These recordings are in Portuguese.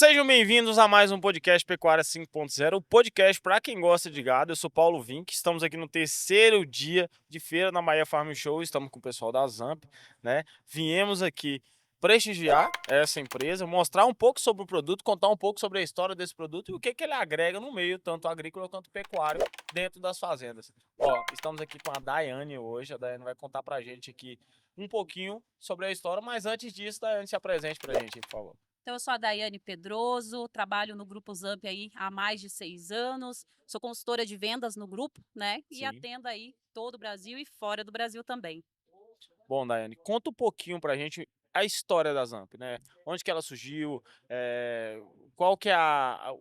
Sejam bem-vindos a mais um podcast Pecuária 5.0, o podcast para quem gosta de gado. Eu sou Paulo Vinck, estamos aqui no terceiro dia de feira na Bahia Farm Show, estamos com o pessoal da Zamp, né? Viemos aqui prestigiar essa empresa, mostrar um pouco sobre o produto, contar um pouco sobre a história desse produto e o que ele agrega no meio, tanto agrícola quanto pecuário, dentro das fazendas. Ó, estamos aqui com a Daiane hoje, a Daiane vai contar pra gente aqui um pouquinho sobre a história, mas antes disso, Daiane, se apresente pra gente, por favor. Então, eu sou a Daiane Pedroso, trabalho no Grupo Zamp aí há mais de 6 anos, sou consultora de vendas no grupo, né? E Sim. atendo aí todo o Brasil e fora do Brasil também. Bom, Daiane, conta um pouquinho pra gente a história da Zamp, né? Onde que ela surgiu, qual que é a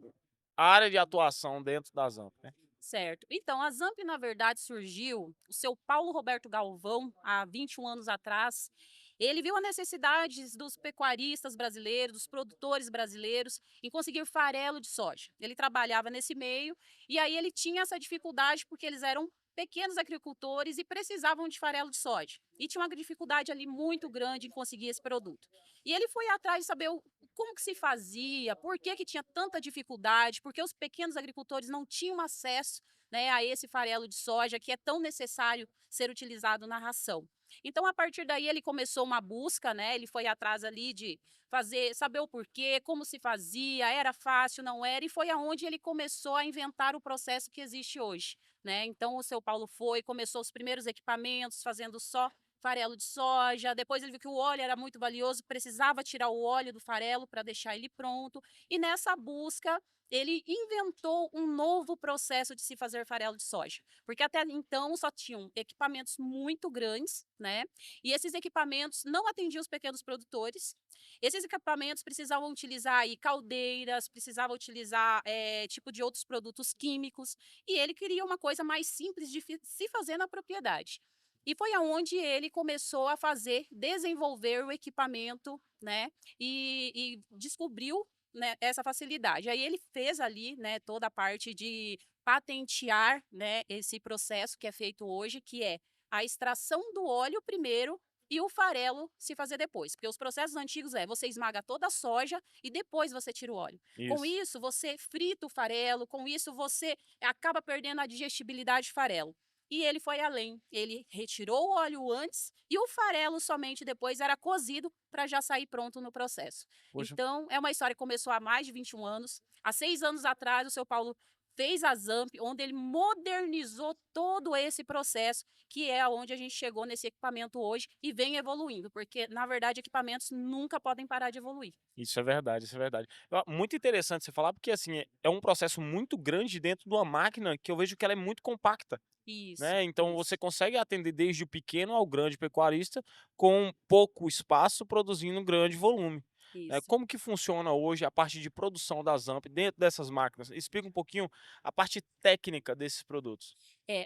área de atuação dentro da Zamp, né? Certo. Então, a Zamp, na verdade, surgiu, o seu Paulo Roberto Galvão, há 21 anos atrás, ele viu a necessidade dos pecuaristas brasileiros, dos produtores brasileiros, em conseguir farelo de soja. Ele trabalhava nesse meio e aí ele tinha essa dificuldade porque eles eram pequenos agricultores e precisavam de farelo de soja. E tinha uma dificuldade ali muito grande em conseguir esse produto. E ele foi atrás de saber como que se fazia, por que que tinha tanta dificuldade, porque os pequenos agricultores não tinham acesso, né, a esse farelo de soja que é tão necessário ser utilizado na ração. Então, a partir daí, ele começou uma busca, né? Ele foi atrás ali de fazer, saber o porquê, como se fazia, era fácil, não era, e foi aonde ele começou a inventar o processo que existe hoje, né? Então, o seu Paulo começou os primeiros equipamentos, fazendo só farelo de soja. Depois ele viu que o óleo era muito valioso, precisava tirar o óleo do farelo para deixar ele pronto. E nessa busca, ele inventou um novo processo de se fazer farelo de soja, porque até então só tinham equipamentos muito grandes, né? E esses equipamentos não atendiam os pequenos produtores. Esses equipamentos precisavam utilizar aí caldeiras, precisavam utilizar tipo de outros produtos químicos, e ele queria uma coisa mais simples de se fazer na propriedade. E foi aonde ele começou a fazer, desenvolver o equipamento, né? E descobriu, né, essa facilidade. Aí ele fez ali, né, toda a parte de patentear, né, esse processo que é feito hoje, que é a extração do óleo primeiro e o farelo se fazer depois. Porque os processos antigos você esmaga toda a soja e depois você tira o óleo. Com Isso. isso, você frita o farelo, com isso você acaba perdendo a digestibilidade do farelo. E ele foi além, ele retirou o óleo antes e o farelo somente depois era cozido para já sair pronto no processo. Poxa, Então, é uma história que começou há mais de 21 anos. Há 6 anos atrás, o seu Paulo fez a Zamp, onde ele modernizou todo esse processo, que é onde a gente chegou nesse equipamento hoje e vem evoluindo, porque, na verdade, equipamentos nunca podem parar de evoluir. isso é verdade, isso é verdade. Muito interessante você falar, porque assim, é um processo muito grande dentro de uma máquina que eu vejo que ela é muito compacta, Isso, né? Então você isso, consegue atender desde o pequeno ao grande pecuarista com pouco espaço produzindo grande volume. Né? isso. Como que funciona hoje a parte de produção da Zamp dentro dessas máquinas? Explica um pouquinho a parte técnica desses produtos.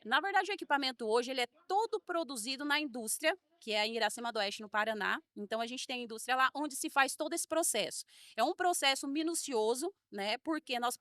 Na verdade, o equipamento hoje ele é todo produzido na indústria, que é em Iracema do Oeste, no Paraná. Então, a gente tem a indústria lá onde se faz todo esse processo. É um processo minucioso, né? Porque nós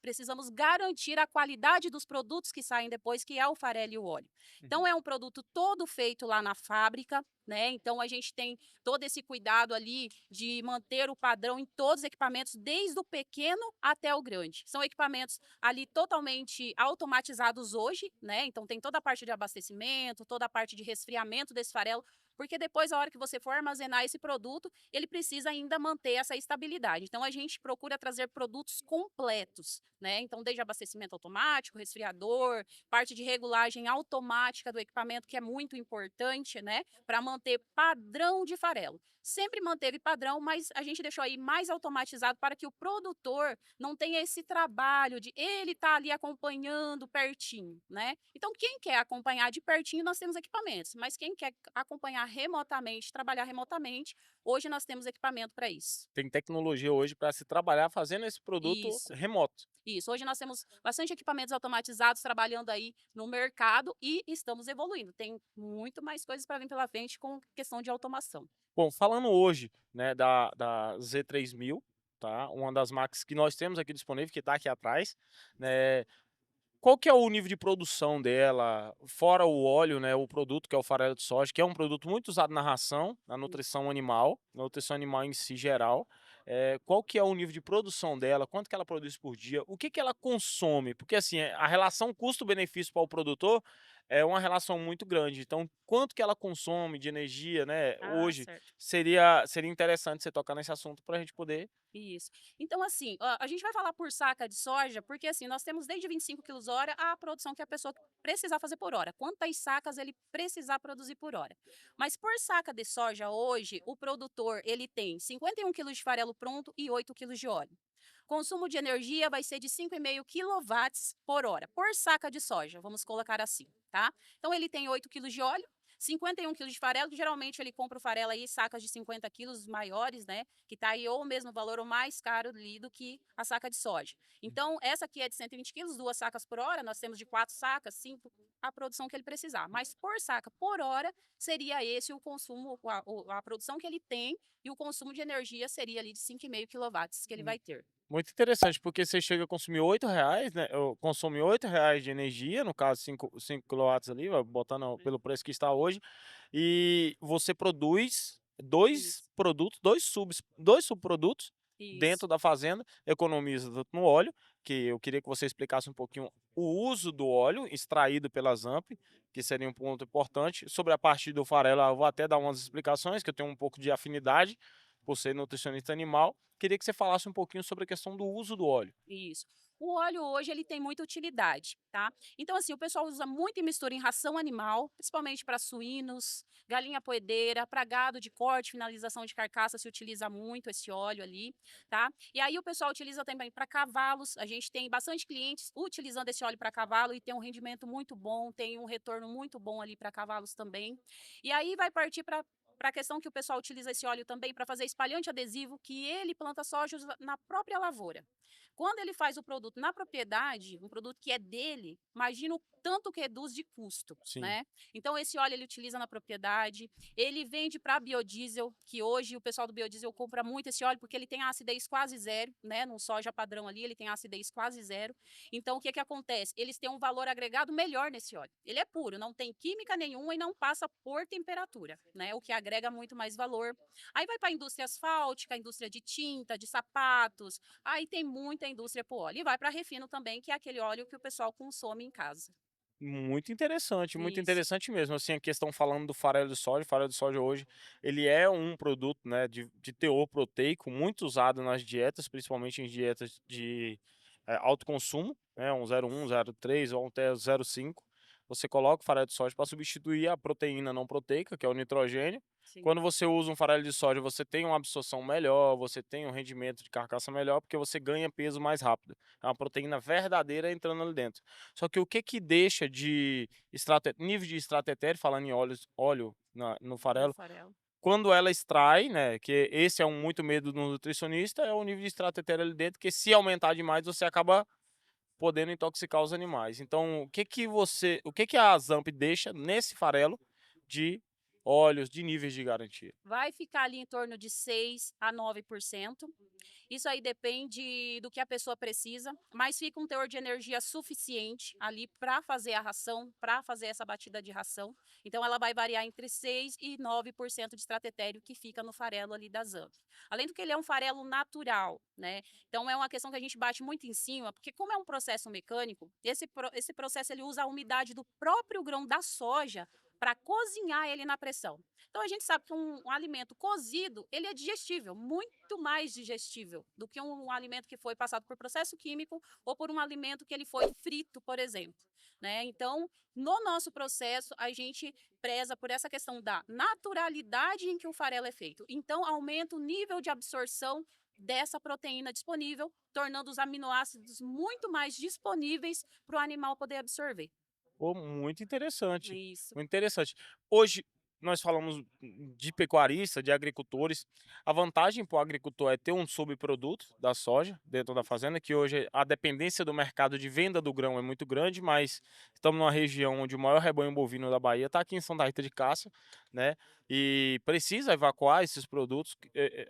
precisamos garantir a qualidade dos produtos que saem depois, que é o farelo e o óleo. Uhum. Então, é um produto todo feito lá na fábrica, né? Então, a gente tem todo esse cuidado ali de manter o padrão em todos os equipamentos, desde o pequeno até o grande. São equipamentos ali totalmente automatizados hoje, né? Então tem toda a parte de abastecimento, toda a parte de resfriamento desse farelo, porque depois, a hora que você for armazenar esse produto, ele precisa ainda manter essa estabilidade. Então a gente procura trazer produtos completos, né? Então, desde abastecimento automático, resfriador, parte de regulagem automática do equipamento, que é muito importante, né? Para manter padrão de farelo. Sempre manteve padrão, mas a gente deixou aí mais automatizado para que o produtor não tenha esse trabalho de ele estar ali acompanhando pertinho, né? Então, quem quer acompanhar de pertinho, nós temos equipamentos, mas quem quer acompanhar remotamente, trabalhar remotamente, hoje nós temos equipamento para isso. Tem tecnologia hoje para se trabalhar fazendo esse produto Isso. remoto. Isso, hoje nós temos bastante equipamentos automatizados trabalhando aí no mercado e estamos evoluindo. Tem muito mais coisas para vir pela frente com questão de automação. Bom, falando hoje, né, da Z3000, tá? Uma das marcas que nós temos aqui disponível, que está aqui atrás, né? Qual que é o nível de produção dela, fora o óleo, né, o produto que é o farelo de soja, que é um produto muito usado na ração, na nutrição animal em si geral. qual que é o nível de produção dela, quanto que ela produz por dia, o que que ela consome, porque assim, a relação custo-benefício para o produtor é uma relação muito grande, então quanto que ela consome de energia, né, Ah, hoje, certo. seria interessante você tocar nesse assunto para a gente poder. Isso. Então, assim, a gente vai falar por saca de soja, porque assim, nós temos desde 25 quilos hora a produção que a pessoa precisar fazer por hora. Quantas sacas ele precisar produzir por hora. Mas por saca de soja hoje, o produtor ele tem 51 quilos de farelo pronto e 8 quilos de óleo. Consumo de energia vai ser de 5,5 quilowatts por hora, por saca de soja, vamos colocar assim, tá? Então ele tem 8 quilos de óleo, 51 quilos de farelo, que geralmente ele compra o farelo aí, sacas de 50 quilos maiores, né? Que tá aí ou o mesmo valor ou mais caro ali do que a saca de soja. Então, essa aqui é de 120 quilos, 2 sacas por hora, nós temos de 4 sacas, 5, a produção que ele precisar. Mas por saca por hora, seria esse o consumo, a produção que ele tem, e o consumo de energia seria ali de 5,5 quilowatts que ele vai ter. Muito interessante, porque você chega a consumir R$ 8, né, ou consome R$ 8 de energia, no caso 5 quilowatts ali, botando pelo preço que está hoje, e você produz 2 Isso, produtos, 2 subprodutos isso, dentro da fazenda, economiza tanto no óleo, que eu queria que você explicasse um pouquinho o uso do óleo extraído pela ZAMP, que seria um ponto importante. Sobre a parte do farelo, eu vou até dar umas explicações, que eu tenho um pouco de afinidade, por ser nutricionista animal. Queria que você falasse um pouquinho sobre a questão do uso do óleo. isso. O óleo hoje ele tem muita utilidade, tá? Então assim, o pessoal usa muito em mistura em ração animal, principalmente para suínos, galinha poedeira, para gado de corte, finalização de carcaça se utiliza muito esse óleo ali, tá? E aí o pessoal utiliza também para cavalos. A gente tem bastante clientes utilizando esse óleo para cavalo e tem um rendimento muito bom, tem um retorno muito bom ali para cavalos também. E aí vai partir para a questão que o pessoal utiliza esse óleo também para fazer espalhante adesivo, que ele planta soja na própria lavoura. Quando ele faz o produto na propriedade, um produto que é dele, imagina o tanto que reduz de custo, Sim. né? Então esse óleo ele utiliza na propriedade, ele vende para biodiesel, que hoje o pessoal do biodiesel compra muito esse óleo porque ele tem a acidez quase zero, né? No soja padrão ali, ele tem a acidez quase zero. Então o que que acontece? Eles têm um valor agregado melhor nesse óleo. Ele é puro, não tem química nenhuma e não passa por temperatura, né? O que agrega muito mais valor. Aí vai para a indústria asfáltica, a indústria de tinta, de sapatos. Aí tem muita indústria para o óleo. E vai para refino também, que é aquele óleo que o pessoal consome em casa. Muito Isso. interessante mesmo, assim, a questão falando do farelo de soja hoje, ele é um produto, né, de teor proteico muito usado nas dietas, principalmente em dietas de alto consumo, né, um 0,1, 0,3 ou até 0,5. Você coloca o farelo de soja para substituir a proteína não proteica, que é o nitrogênio. Sim. Quando você usa um farelo de soja, você tem uma absorção melhor, você tem um rendimento de carcaça melhor, porque você ganha peso mais rápido. É uma proteína verdadeira entrando ali dentro. Só que o que que deixa de nível de extrato etéreo, falando em óleo no No farelo, farelo. quando ela extrai, né, que esse é um muito medo do nutricionista, é o nível de extrato etéreo ali dentro, que se aumentar demais, você acaba podendo intoxicar os animais. Então, o que que a ZAMP deixa nesse farelo de óleos, de níveis de garantia? Vai ficar ali em torno de 6 a 9%. Isso aí depende do que a pessoa precisa, mas fica um teor de energia suficiente ali para fazer a ração, para fazer essa batida de ração. Então ela vai variar entre 6 e 9% de estratério que fica no farelo ali da ZAMP. Além do que ele é um farelo natural, né? Então é uma questão que a gente bate muito em cima, porque como é um processo mecânico, esse processo ele usa a umidade do próprio grão da soja para cozinhar ele na pressão. Então a gente sabe que um alimento cozido, ele é digestível, muito mais digestível do que um alimento que foi passado por processo químico ou por um alimento que ele foi frito, por exemplo, né? Então, no nosso processo, a gente preza por essa questão da naturalidade em que o farelo é feito. Então, aumenta o nível de absorção dessa proteína disponível, tornando os aminoácidos muito mais disponíveis para o animal poder absorver. Pô, muito interessante, Isso. muito interessante. Hoje nós falamos de pecuarista, de agricultores. A vantagem para o agricultor é ter um subproduto da soja dentro da fazenda, que hoje a dependência do mercado de venda do grão é muito grande, mas estamos numa região onde o maior rebanho bovino da Bahia está aqui em Santa Rita de Cássia, né? E precisa evacuar esses produtos,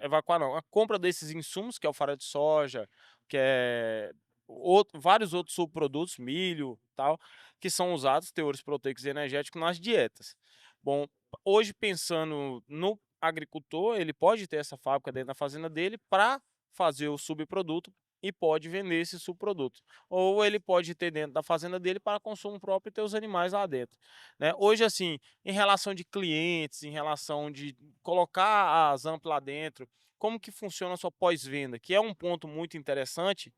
evacuar não, a compra desses insumos, que é o farelo de soja, que é vários outros subprodutos, milho, tal, que são usados, teores proteicos e energéticos, nas dietas. Bom, hoje pensando no agricultor, ele pode ter essa fábrica dentro da fazenda dele para fazer o subproduto e pode vender esse subproduto. Ou ele pode ter dentro da fazenda dele para consumo próprio e ter os animais lá dentro, né. Hoje, assim, em relação de clientes, em relação de colocar a Zamp lá dentro, como que funciona a sua pós-venda? Que é um ponto muito interessante,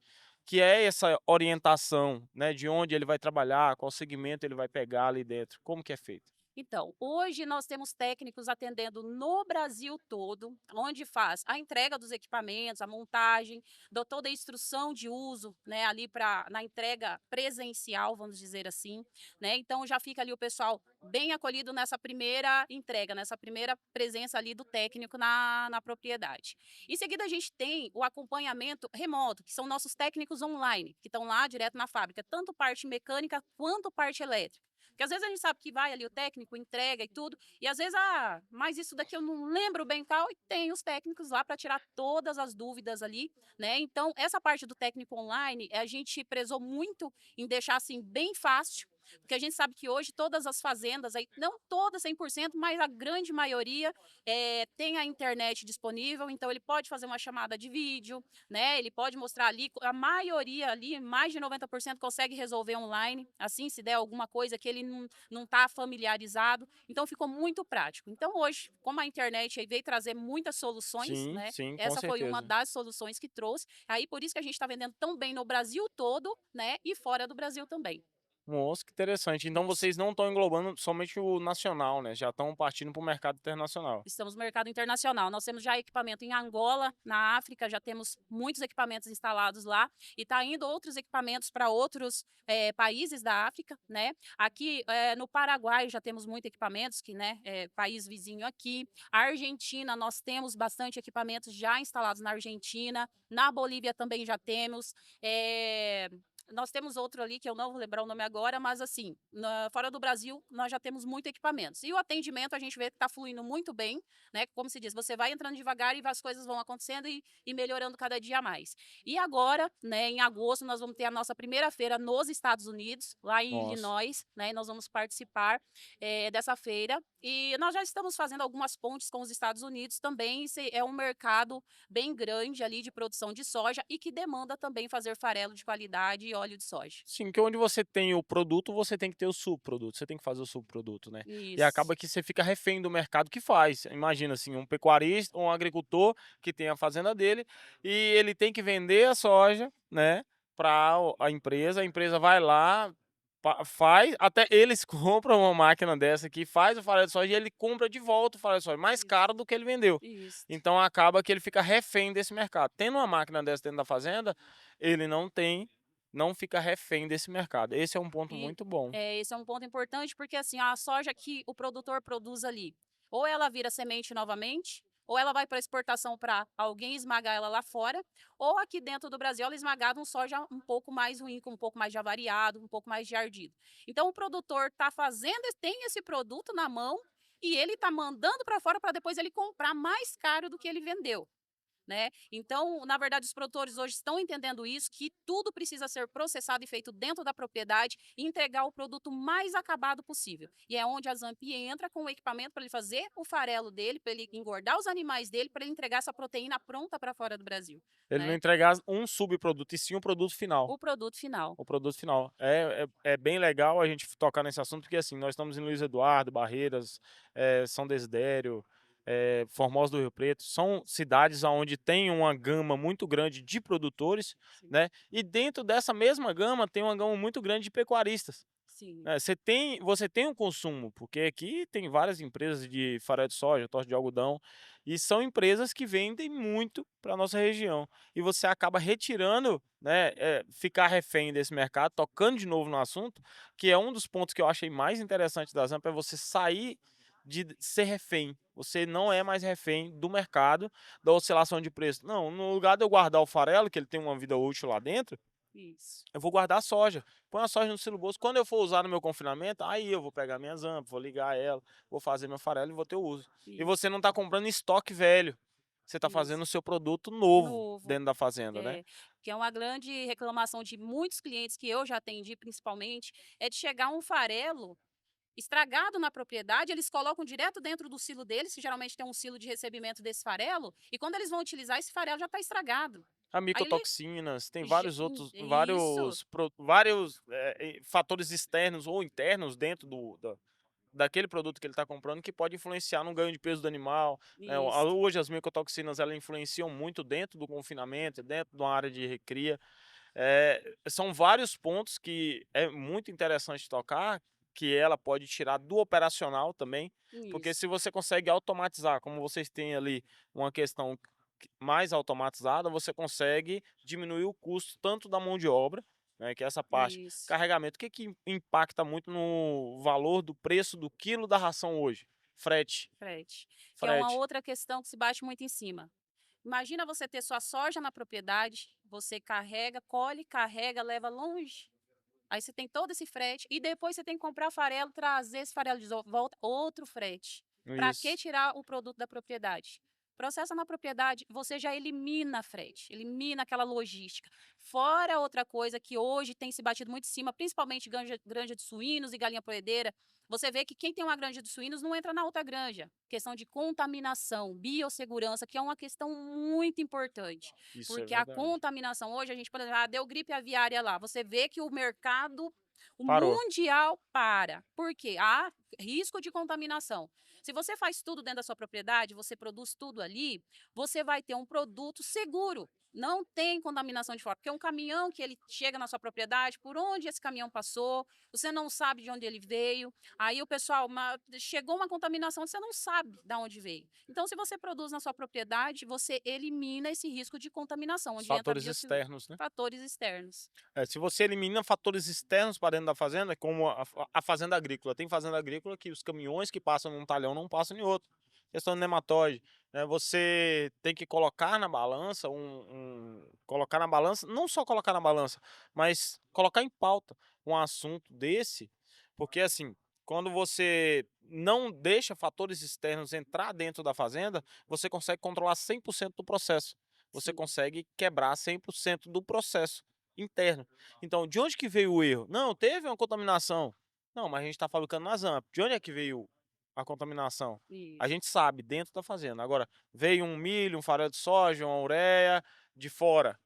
que é essa orientação, né, de onde ele vai trabalhar, qual segmento ele vai pegar ali dentro, como que é feito? Então, hoje nós temos técnicos atendendo no Brasil todo, onde faz a entrega dos equipamentos, a montagem, dou toda a instrução de uso, né, ali para na entrega presencial, vamos dizer assim, né? Então já fica ali o pessoal bem acolhido nessa primeira entrega, nessa primeira presença ali do técnico na propriedade. Em seguida, a gente tem o acompanhamento remoto, que são nossos técnicos online, que estão lá direto na fábrica, tanto parte mecânica quanto parte elétrica. Porque às vezes a gente sabe que vai ali o técnico, entrega e tudo, e às vezes, mas isso daqui eu não lembro bem qual, e tem os técnicos lá para tirar todas as dúvidas ali, né? Então, essa parte do técnico online, a gente prezou muito em deixar assim bem fácil, porque a gente sabe que hoje todas as fazendas, aí, não todas 100%, mas a grande maioria tem a internet disponível, então ele pode fazer uma chamada de vídeo, né? Ele pode mostrar ali, a maioria ali, mais de 90% consegue resolver online, assim, se der alguma coisa que ele não está familiarizado. Então ficou muito prático. Então hoje, como a internet aí veio trazer muitas soluções, Sim, né? sim, com Essa foi uma certeza. das soluções que trouxe. Aí por isso que a gente está vendendo tão bem no Brasil todo, né? E fora do Brasil também. Nossa, que interessante. Então Isso. vocês não estão englobando somente o nacional, né, já estão partindo para o mercado internacional. Estamos no mercado internacional. Nós temos já equipamento em Angola, na África, já temos muitos equipamentos instalados lá e está indo outros equipamentos para outros países da África, né? Aqui no Paraguai já temos muitos equipamentos, que, né, é país vizinho aqui. A Argentina, nós temos bastante equipamentos já instalados na Argentina. Na Bolívia também já temos. Nós temos outro ali que eu não vou lembrar o nome agora, mas assim, fora do Brasil, nós já temos muito equipamentos. E o atendimento a gente vê que está fluindo muito bem, né? Como se diz, você vai entrando devagar e as coisas vão acontecendo e melhorando cada dia mais. E agora, né, em agosto, nós vamos ter a nossa primeira feira nos Estados Unidos, lá em Nossa. Illinois, né? E nós vamos participar dessa feira. E nós já estamos fazendo algumas pontes com os Estados Unidos também. É um mercado bem grande ali de produção de soja e que demanda também fazer farelo de qualidade e óleo de soja. Sim, que onde você tem o produto, você tem que ter o subproduto, você tem que fazer o subproduto, né. E Isso. acaba que você fica refém do mercado que faz. Imagina, assim, um pecuarista, um agricultor que tem a fazenda dele e ele tem que vender a soja, né, para a empresa vai lá, faz até eles compram uma máquina dessa aqui, faz o farelo de soja e ele compra de volta o farelo de soja mais Isso. caro do que ele vendeu. Isso. Então acaba que ele fica refém desse mercado. Tendo uma máquina dessa dentro da fazenda, ele não fica refém desse mercado. Esse é um ponto E muito bom. esse é um ponto importante, porque assim, a soja que o produtor produz ali, ou ela vira semente novamente, ou ela vai para exportação para alguém esmagar ela lá fora, ou aqui dentro do Brasil ela é esmagada um soja um pouco mais ruim, com um pouco mais de avariado, um pouco mais de ardido. Então o produtor está fazendo, tem esse produto na mão e ele está mandando para fora para depois ele comprar mais caro do que ele vendeu. Né? Então, na verdade, os produtores hoje estão entendendo isso, que tudo precisa ser processado e feito dentro da propriedade e entregar o produto mais acabado possível. E é onde a Zamp entra com o equipamento para ele fazer o farelo dele, para ele engordar os animais dele, para ele entregar essa proteína pronta para fora do Brasil, Ele não né? entregar um subproduto, e sim o produto final. O produto final. O produto final. É bem legal a gente tocar nesse assunto, porque assim, nós estamos em Luiz Eduardo, Barreiras, São Desidério, Formosa do Rio Preto, são cidades onde tem uma gama muito grande de produtores, Sim, né? E dentro dessa mesma gama tem uma gama muito grande de pecuaristas. sim, Você tem um consumo, porque aqui tem várias empresas de farelo de soja, torta de algodão, e são empresas que vendem muito para nossa região. E você acaba retirando, né, ficar refém desse mercado, tocando de novo no assunto, que é um dos pontos que eu achei mais interessante da Zampa, é você sair de ser refém. Você não é mais refém do mercado, da oscilação de preço. Não, no lugar de eu guardar o farelo, que ele tem uma vida útil lá dentro, isso, eu vou guardar a soja. Põe a soja no siloboso. Quando eu for usar no meu confinamento, aí eu vou pegar minha zampa, vou ligar ela, vou fazer meu farelo e vou ter uso. E isso, você não está comprando estoque velho. Você está fazendo isso. o seu produto novo Novo. dentro da fazenda, né? É, que é uma grande reclamação de muitos clientes que eu já atendi, principalmente, é de chegar um farelo estragado na propriedade, eles colocam direto dentro do silo deles, que geralmente tem um silo de recebimento desse farelo, e quando eles vão utilizar, esse farelo já está estragado. A Aí ele. micotoxinas, tem vários outros, Isso, fatores externos ou internos dentro daquele produto que ele está comprando que pode influenciar no ganho de peso do animal, né. isso. Hoje as micotoxinas elas influenciam muito dentro do confinamento, dentro de uma área de recria. São vários pontos que é muito interessante tocar, que ela pode tirar do operacional também, porque Isso. se você consegue automatizar, como vocês têm ali uma questão mais automatizada, você consegue diminuir o custo tanto da mão de obra, né, que é essa parte, Isso. carregamento. O que que impacta muito no valor do preço do quilo da ração hoje? Frete, Frete. Que é uma frete. outra questão que se bate muito em cima. Imagina você ter sua soja na propriedade, você carrega, colhe, carrega, leva longe. Aí você tem todo esse frete e depois você tem que comprar farelo, trazer esse farelo de volta, outro frete. Para que Isso. tirar o produto da propriedade? Processa na propriedade, você já elimina frete, elimina aquela logística. Fora outra coisa que hoje tem se batido muito em cima, principalmente granja de suínos e galinha poedeira, você vê que quem tem uma granja de suínos não entra na outra granja. Questão de contaminação, biossegurança, que é uma questão muito importante. Isso é Porque a verdade. contaminação, hoje a gente, por exemplo, deu gripe aviária lá, você vê que o mercado, o Parou. mundial para. Por quê? Há risco de contaminação. Se você faz tudo dentro da sua propriedade, você produz tudo ali, você vai ter um produto seguro. Não tem contaminação de fora, porque um caminhão que ele chega na sua propriedade, por onde esse caminhão passou, você não sabe de onde ele veio. Aí o pessoal, chegou uma contaminação, você não sabe de onde veio. Então, se você produz na sua propriedade, você elimina esse risco de contaminação, Os onde entra fatores externos, né. fatores externos. Se você elimina fatores externos para dentro da fazenda, como a fazenda agrícola. Tem fazenda agrícola que os caminhões que passam num talhão não passam em outro. Questão de nematóide, né, você tem que colocar na balança colocar na balança, não só colocar na balança, mas colocar em pauta um assunto desse, porque assim, quando você não deixa fatores externos entrar dentro da fazenda, você consegue controlar 100% do processo. Você Sim, consegue quebrar 100% do processo interno. Então, de onde que veio o erro? Não, teve uma contaminação. Não, mas a gente está fabricando na ZAMP. De onde é que veio a contaminação? A isso. gente sabe, dentro da fazenda. Agora, veio um milho, um farelo de soja, uma ureia de fora.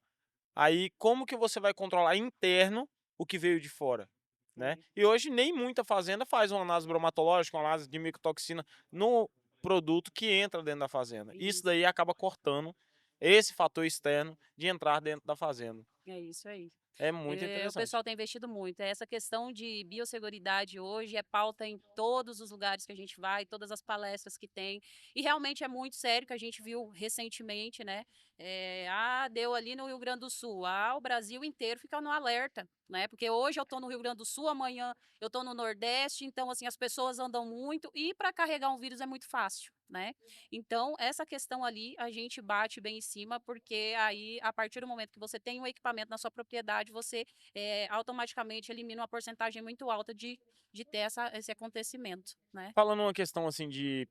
Aí, como que você vai controlar interno o que veio de fora? Né? É, E hoje nem muita fazenda faz uma análise bromatológica, uma análise de micotoxina no produto que entra dentro da fazenda. Isso isso. daí acaba cortando esse fator externo de entrar dentro da fazenda. É isso aí. É muito O interessante. pessoal tem investido muito. Essa questão de biosseguridade hoje é pauta em todos os lugares que a gente vai, todas as palestras que tem. E realmente é muito sério, que a gente viu recentemente, né? Deu ali no Rio Grande do Sul. O Brasil inteiro fica no alerta, né? Porque hoje eu estou no Rio Grande do Sul, amanhã eu estou no Nordeste, então assim, as pessoas andam muito e para carregar um vírus é muito fácil, né? Então, essa questão ali a gente bate bem em cima, porque aí, a partir do momento que você tem um equipamento na sua propriedade, você automaticamente elimina uma porcentagem muito alta de ter esse acontecimento, né? Falando uma questão assim de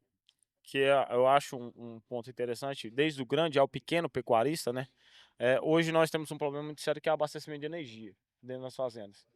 eu acho um ponto interessante, desde o grande ao pequeno pecuarista, né? Hoje nós temos um problema muito sério que é o abastecimento de energia dentro das fazendas.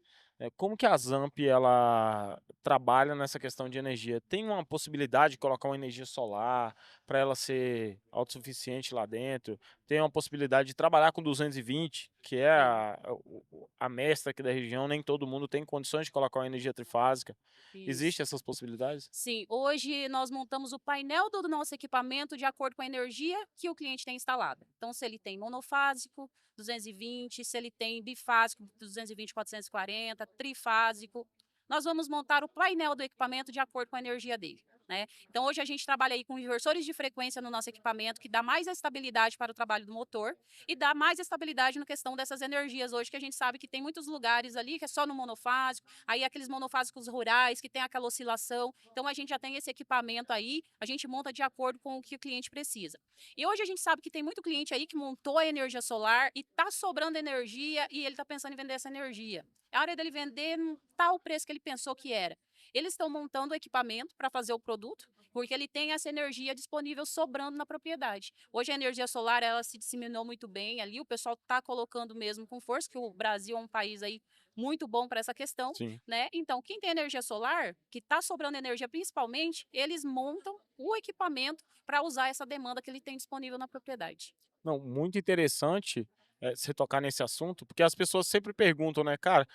Como que a ZAMP ela trabalha nessa questão de energia? Tem uma possibilidade de colocar uma energia solar para ela ser autossuficiente lá dentro? Tem uma possibilidade de trabalhar com 220, que é Tem, a mestra aqui da região, nem todo mundo tem condições de colocar uma energia trifásica. isso. Existem essas possibilidades? Sim, hoje nós montamos o painel do nosso equipamento de acordo com a energia que o cliente tem instalada. Então, se ele tem monofásico, 220, se ele tem bifásico, 220, 440, trifásico, nós vamos montar o painel do equipamento de acordo com a energia dele. Né? Então, hoje a gente trabalha aí com inversores de frequência no nosso equipamento, que dá mais estabilidade para o trabalho do motor e dá mais estabilidade na questão dessas energias hoje, que a gente sabe que tem muitos lugares ali que é só no monofásico, aí aqueles monofásicos rurais que tem aquela oscilação. Então, a gente já tem esse equipamento aí, a gente monta de acordo com o que o cliente precisa. E hoje a gente sabe que tem muito cliente aí que montou a energia solar e está sobrando energia e ele está pensando em vender essa energia. É a hora dele vender, não está o preço que ele pensou que era. eles estão montando o equipamento para fazer o produto, porque ele tem essa energia disponível sobrando na propriedade. Hoje a energia solar, ela se disseminou muito bem ali, o pessoal está colocando mesmo com força, que o Brasil é um país aí muito bom para essa questão, Sim. né? Então, quem tem energia solar, que está sobrando energia principalmente, eles montam o equipamento para usar essa demanda que ele tem disponível na propriedade. Não, muito interessante, você tocar nesse assunto, porque as pessoas sempre perguntam, né: "Cara,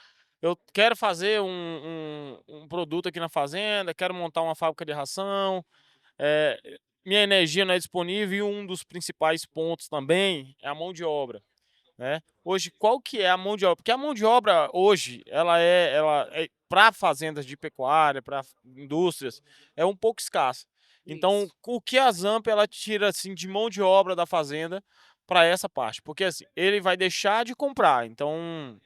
eu quero fazer um produto aqui na fazenda, quero montar uma fábrica de ração, minha energia não é disponível", e um dos principais pontos também é a mão de obra, né. Hoje, qual que é a mão de obra? Porque a mão de obra hoje, ela é pra fazendas de pecuária, para indústrias, é um pouco escassa. Então, Isso. o que a Zamp ela tira, assim, de mão de obra da fazenda para essa parte? Porque, assim, ele vai deixar de comprar, então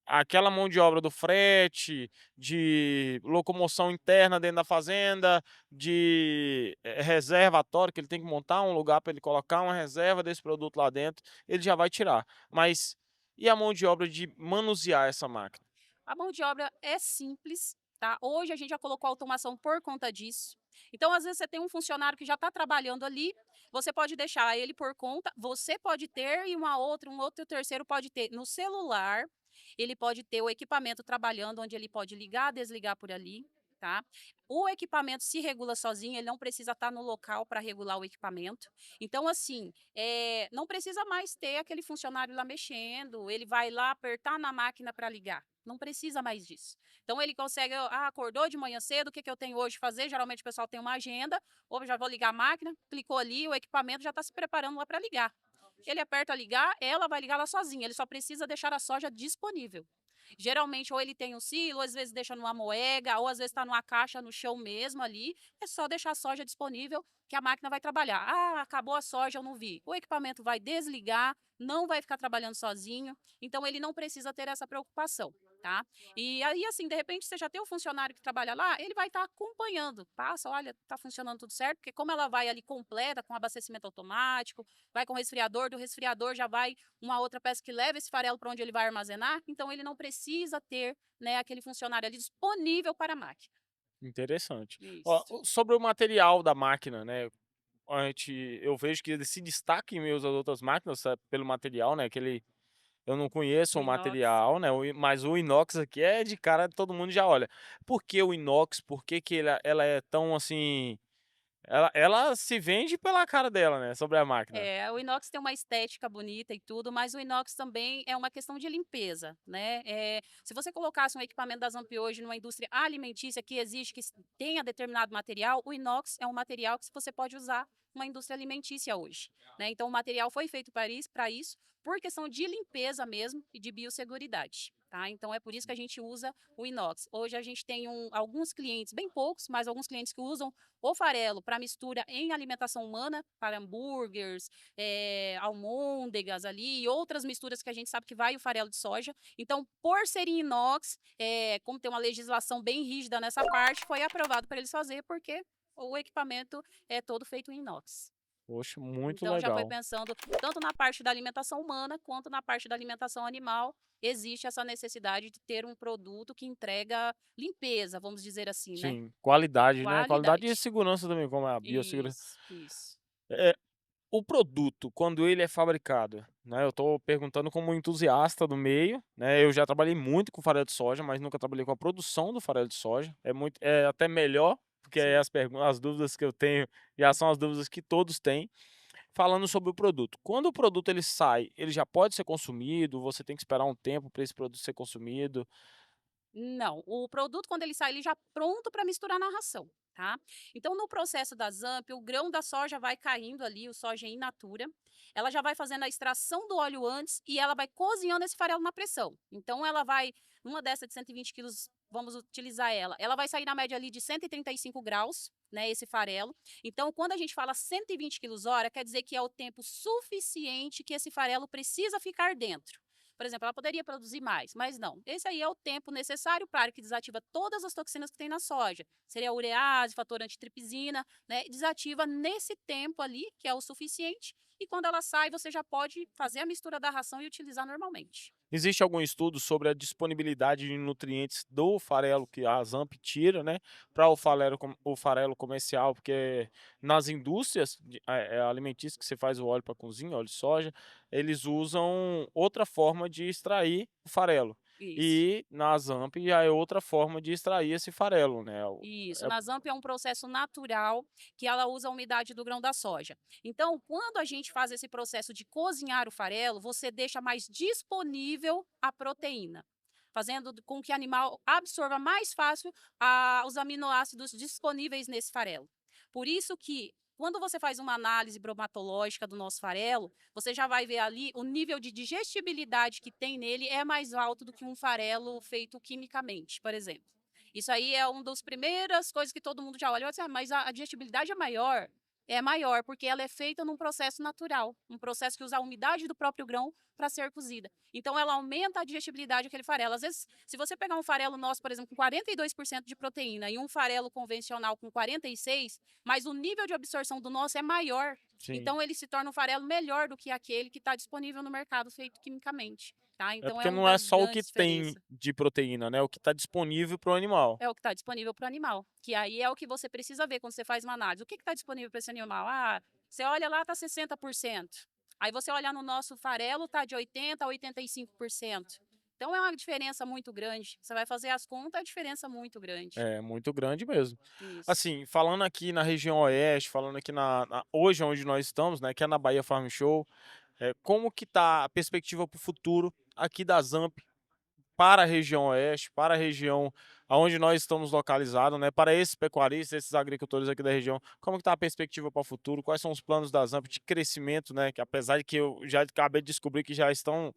aquela mão de obra do frete, de locomoção interna dentro da fazenda, de reservatório, que ele tem que montar um lugar para ele colocar uma reserva desse produto lá dentro, ele já vai tirar. Mas e a mão de obra de manusear essa máquina? A mão de obra é simples, tá? Hoje a gente já colocou automação por conta disso. Então, às vezes, você tem um funcionário que já está trabalhando ali, você pode deixar ele por conta, você pode ter e um outro terceiro pode ter no celular, ele pode ter o equipamento trabalhando, onde ele pode ligar, desligar por ali, tá? O equipamento se regula sozinho, ele não precisa estar no local para regular o equipamento. Então, assim, não precisa mais ter aquele funcionário lá mexendo, ele vai lá apertar na máquina para ligar. Não precisa mais disso. Então ele consegue, acordou de manhã cedo, o que, que eu tenho hoje que fazer? Geralmente o pessoal tem uma agenda, ou já vou ligar a máquina, clicou ali, o equipamento já está se preparando lá para ligar. Ele aperta ligar, ela vai ligar lá sozinha, ele só precisa deixar a soja disponível. Geralmente, ou ele tem um silo, ou às vezes deixa numa moega, ou às vezes está numa caixa no chão mesmo ali. É só deixar a soja disponível que a máquina vai trabalhar. Ah, acabou a soja, eu não vi. O equipamento vai desligar, não vai ficar trabalhando sozinho, então ele não precisa ter essa preocupação, tá? E aí, assim, de repente, você já tem um funcionário que trabalha lá, ele vai estar acompanhando. Passa, olha, tá funcionando tudo certo, porque como ela vai ali completa, com abastecimento automático, vai com o resfriador, do resfriador já vai uma outra peça que leva esse farelo para onde ele vai armazenar, então ele não precisa ter, né, aquele funcionário ali disponível para a máquina. Interessante. Ó, Isso. sobre o material da máquina, né, eu vejo que ele se destaca em meio às outras máquinas, pelo material, né, que ele eu não conheço O o inox. material, né, mas o inox aqui é de cara, todo mundo já olha. Por que o inox? Por que que ela é tão, assim, ela se vende pela cara dela, né, sobre a máquina. É, o inox tem uma estética bonita e tudo, mas o inox também é uma questão de limpeza, né? Se você colocasse um equipamento da Zamp hoje numa indústria alimentícia que exige que tenha determinado material, o inox é um material que você pode usar numa indústria alimentícia hoje, né? Então, o material foi feito para isso, por questão de limpeza mesmo e de biosseguridade. Tá? Então é por isso que a gente usa o inox. Hoje a gente tem alguns clientes, bem poucos, mas alguns clientes que usam o farelo para mistura em alimentação humana, para hambúrgueres, almôndegas ali, e outras misturas que a gente sabe que vai o farelo de soja. Então, por ser em inox, como tem uma legislação bem rígida nessa parte, foi aprovado para eles fazer, porque o equipamento é todo feito em inox. Poxa, muito Então, já foi legal. pensando tanto na parte da alimentação humana quanto na parte da alimentação animal. Existe essa necessidade de ter um produto que entrega limpeza, vamos dizer assim, né? Sim, qualidade, né, qualidade e Qualidade. segurança também, como a biossegurança. Isso, isso. Eh, o produto, quando ele é fabricado, né, eu tô perguntando como entusiasta do meio, né, eu já trabalhei muito com farelo de soja, mas nunca trabalhei com a produção do farelo de soja, é até melhor, porque aí Sim. as dúvidas que eu tenho já são as dúvidas que todos têm. Falando sobre o produto, quando o produto ele sai, ele já pode ser consumido, você tem que esperar um tempo para esse produto ser consumido? Não, o produto quando ele sai, ele já pronto para misturar na ração, tá? Então, no processo da Zamp, o grão da soja vai caindo ali, o soja in natura. Ela já vai fazendo a extração do óleo antes e ela vai cozinhando esse farelo na pressão. Então, ela vai, uma dessa de 120 quilos, vamos utilizar ela. Ela vai sair na média ali de 135 graus, né, esse farelo. Então, quando a gente fala 120 quilos hora, quer dizer que é o tempo suficiente que esse farelo precisa ficar dentro. Por exemplo, ela poderia produzir mais, mas não. Esse aí é o tempo necessário para que desativa todas as toxinas que tem na soja. Seria a urease, fator antitripsina, né? Desativa nesse tempo ali, que é o suficiente. E quando ela sai, você já pode fazer a mistura da ração e utilizar normalmente. Existe algum estudo sobre a disponibilidade de nutrientes do farelo que a Zamp tira, né, para o farelo comercial? Porque nas indústrias alimentícias que você faz o óleo para cozinha, óleo de soja, eles usam outra forma de extrair o farelo. Isso. E na Zamp já é outra forma de extrair esse farelo, né, Isso, é na Zamp é um processo natural que ela usa a umidade do grão da soja. Então, quando a gente faz esse processo de cozinhar o farelo, você deixa mais disponível a proteína, fazendo com que o animal absorva mais fácil os aminoácidos disponíveis nesse farelo. Por isso que quando você faz uma análise bromatológica do nosso farelo, você já vai ver ali o nível de digestibilidade que tem nele é mais alto do que um farelo feito quimicamente, por exemplo. Isso aí é uma das primeiras coisas que todo mundo já olha e fala assim: "Ah, mas a digestibilidade é maior?" É maior, porque ela é feita num processo natural, um processo que usa a umidade do próprio grão para ser cozida. Então ela aumenta a digestibilidade daquele farelo. Às vezes, se você pegar um farelo nosso, por exemplo, com 42% de proteína e um farelo convencional com 46, mas o nível de absorção do nosso é maior. sim. Então ele se torna um farelo melhor do que aquele que está disponível no mercado feito quimicamente, tá? É Então é porque uma não é das só o que grandes tem diferenças. de proteína, né, o que está disponível para o animal. É o que está disponível para o animal, que aí é o que você precisa ver quando você faz uma análise. O que está disponível para esse animal? Ah, você olha lá, está 60%. Aí você olha no nosso farelo, está de 80% a 85%. Então é uma diferença muito grande. Você vai fazer as contas, é diferença muito grande. É muito grande mesmo. Isso. Assim, falando aqui na região oeste, falando aqui hoje onde nós estamos, né, que é na Bahia Farm Show, como que tá a perspectiva para o futuro aqui da Zamp para a região oeste, para a região aonde nós estamos localizados, né, para esses pecuaristas, esses agricultores aqui da região, como que está a perspectiva para o futuro? Quais são os planos da Zamp de crescimento, né, que apesar de que eu já acabei de descobrir que já estão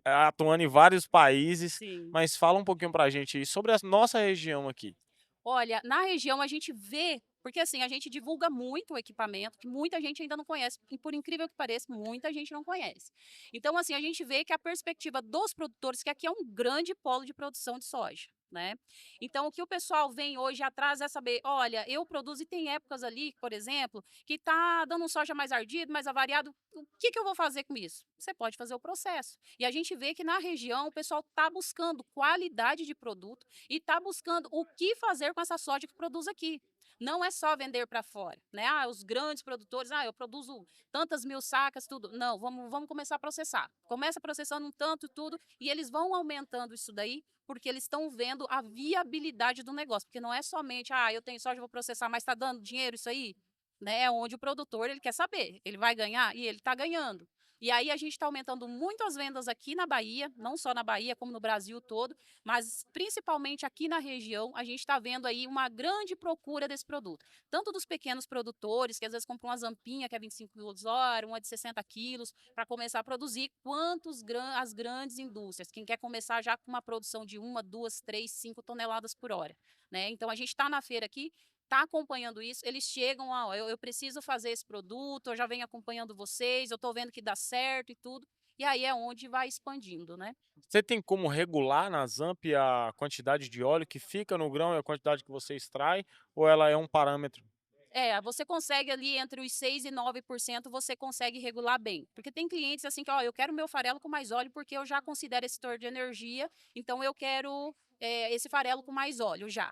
atuando em vários países, Sim. mas fala um pouquinho para a gente aí sobre a nossa região aqui. Olha, na região a gente vê, porque assim, a gente divulga muito o equipamento, que muita gente ainda não conhece, e por incrível que pareça, muita gente não conhece. Então, assim, a gente vê que a perspectiva dos produtores, que aqui é um grande polo de produção de soja, né? Então, o que o pessoal vem hoje atrás é saber, olha, eu produzo e tem épocas ali, por exemplo, que tá dando um soja mais ardido, mais avariado, o que que eu vou fazer com isso? Você pode fazer o processo. E a gente vê que na região o pessoal está buscando qualidade de produto e está buscando o que fazer com essa soja que produz aqui. Não é só vender para fora, né? Ah, os grandes produtores, eu produzo tantas mil sacas, tudo. Não, vamos começar a processar. Começa processando um tanto e tudo, e eles vão aumentando isso daí, porque eles estão vendo a viabilidade do negócio. Porque não é somente, eu tenho soja, vou processar, mas está dando dinheiro isso aí? Né? É onde o produtor ele quer saber, ele vai ganhar e ele está ganhando. E aí a gente está aumentando muito as vendas aqui na Bahia, não só na Bahia, como no Brasil todo, mas principalmente aqui na região, a gente está vendo aí uma grande procura desse produto. Tanto dos pequenos produtores, que às vezes compram uma zampinha que é 25 quilos hora, uma de 60 quilos, para começar a produzir, quanto as grandes indústrias, quem quer começar já com uma produção de 1, 2, 3, 5 toneladas por hora. Né? Então a gente está na feira aqui, está acompanhando isso, eles chegam, eu preciso fazer esse produto, eu já venho acompanhando vocês, eu estou vendo que dá certo e tudo, e aí é onde vai expandindo, né? Você tem como regular na Zamp a quantidade de óleo que fica no grão e a quantidade que você extrai, ou ela é um parâmetro? É, você consegue ali entre os 6 e 9% você consegue regular bem. Porque tem clientes assim que, ó, eu quero meu farelo com mais óleo porque eu já considero esse setor de energia, então eu quero esse farelo com mais óleo já.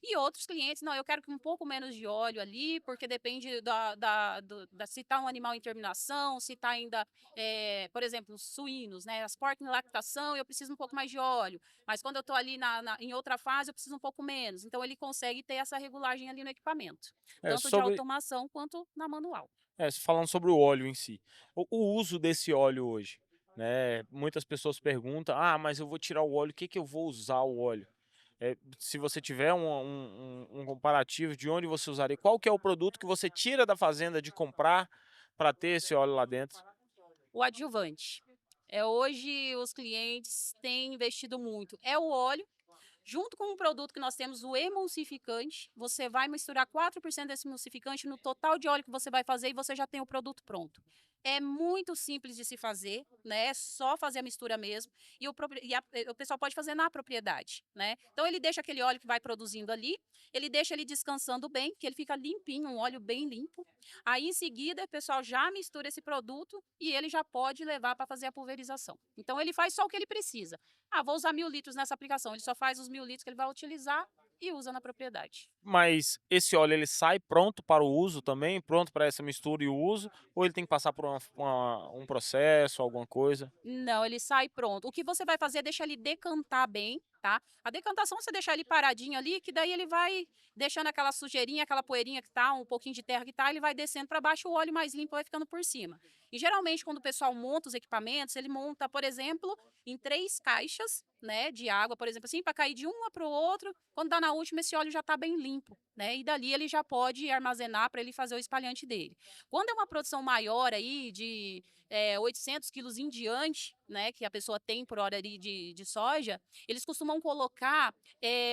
E outros clientes, não, eu quero que um pouco menos de óleo ali, porque depende se está um animal em terminação, se está ainda, por exemplo, os suínos, né? As porcas em lactação, eu preciso um pouco mais de óleo. Mas quando eu estou ali em outra fase, eu preciso um pouco menos. Então, ele consegue ter essa regulagem ali no equipamento, É, tanto de automação quanto na manual. falando sobre o óleo em si, o uso desse óleo hoje, né? Muitas pessoas perguntam, mas eu vou tirar o óleo, o que que eu vou usar o óleo? Se você tiver um comparativo de onde você usaria, qual que é o produto que você tira da fazenda de comprar para ter esse óleo lá dentro? O adjuvante. Hoje os clientes têm investido muito. É o óleo. Junto com o produto que nós temos, o emulsificante, você vai misturar 4% desse emulsificante no total de óleo que você vai fazer e você já tem o produto pronto. É muito simples de se fazer, né? É só fazer a mistura mesmo. O pessoal pode fazer na propriedade, né? Então ele deixa aquele óleo que vai produzindo ali, ele deixa ele descansando bem, que ele fica limpinho, um óleo bem limpo. Aí em seguida o pessoal já mistura esse produto e ele já pode levar para fazer a pulverização. Então ele faz só o que ele precisa. Ah, vou usar 1.000 litros nessa aplicação. Ele só faz os 1.000 litros que ele vai utilizar e usa na propriedade. Mas esse óleo ele sai pronto para o uso também, pronto para essa mistura e o uso, ou ele tem que passar por um processo, alguma coisa? Não, ele sai pronto. O que você vai fazer é deixar ele decantar bem, tá? A decantação você deixar ele paradinho ali, que daí ele vai deixando aquela sujeirinha, aquela poeirinha que tá, um pouquinho de terra que tá, ele vai descendo para baixo, o óleo mais limpo vai ficando por cima. E geralmente quando o pessoal monta os equipamentos, ele monta, por exemplo, em 3 caixas, né, de água, por exemplo, assim, para cair de uma para o outro. Quando dá na última, esse óleo já tá bem limpo, né? E dali ele já pode armazenar para ele fazer o espalhante dele. Quando é uma produção maior aí de 800 quilos em diante, né, que a pessoa tem por hora ali de soja, eles costumam colocar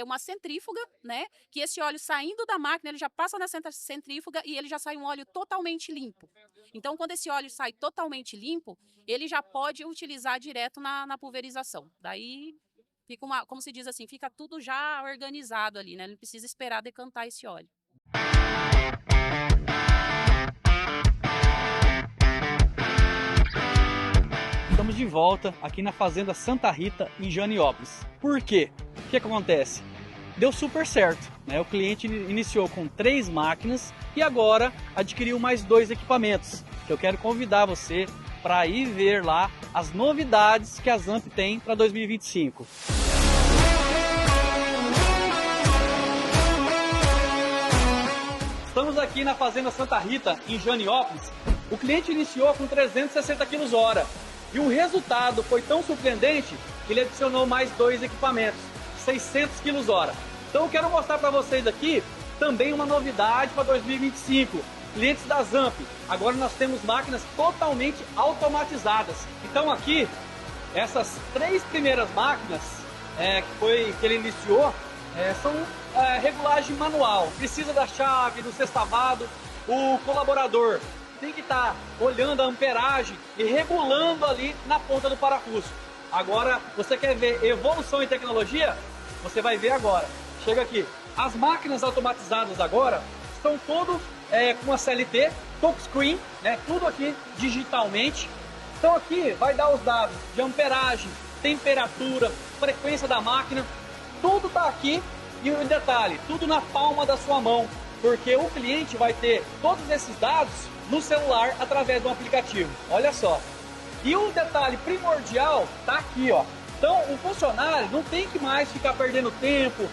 uma centrífuga, né, que esse óleo saindo da máquina, ele já passa na centrífuga e ele já sai um óleo totalmente limpo. Então, quando esse óleo sai totalmente limpo, ele já pode utilizar direto na pulverização. Daí fica como se diz assim, fica tudo já organizado ali, né? Não precisa esperar decantar esse óleo. Estamos de volta aqui na Fazenda Santa Rita, em Janiópolis. Por quê? O que acontece? Deu super certo, né? O cliente iniciou com 3 máquinas e agora adquiriu mais 2 equipamentos. Que eu quero convidar você para ir ver lá as novidades que a Zamp tem para 2025. Estamos aqui na Fazenda Santa Rita, em Janiópolis. O cliente iniciou com 360 kWh. E o resultado foi tão surpreendente que ele adicionou mais 2 equipamentos, 600 kWh. Então eu quero mostrar para vocês aqui também uma novidade para 2025. Clientes da Zamp, agora nós temos máquinas totalmente automatizadas. Então aqui, essas 3 primeiras máquinas que ele iniciou, são regulagem manual. Precisa da chave, do sextavado, o colaborador tem que estar olhando a amperagem e regulando ali na ponta do parafuso. Agora, você quer ver evolução em tecnologia? Você vai ver agora. Chega aqui. As máquinas automatizadas agora estão todas com a CLT, touchscreen, né? Tudo aqui digitalmente. Então aqui vai dar os dados de amperagem, temperatura, frequência da máquina. Tudo está aqui e o detalhe, tudo na palma da sua mão, porque o cliente vai ter todos esses dados no celular através de um aplicativo. Olha só. E um detalhe primordial tá aqui, ó. Então o funcionário não tem que mais ficar perdendo tempo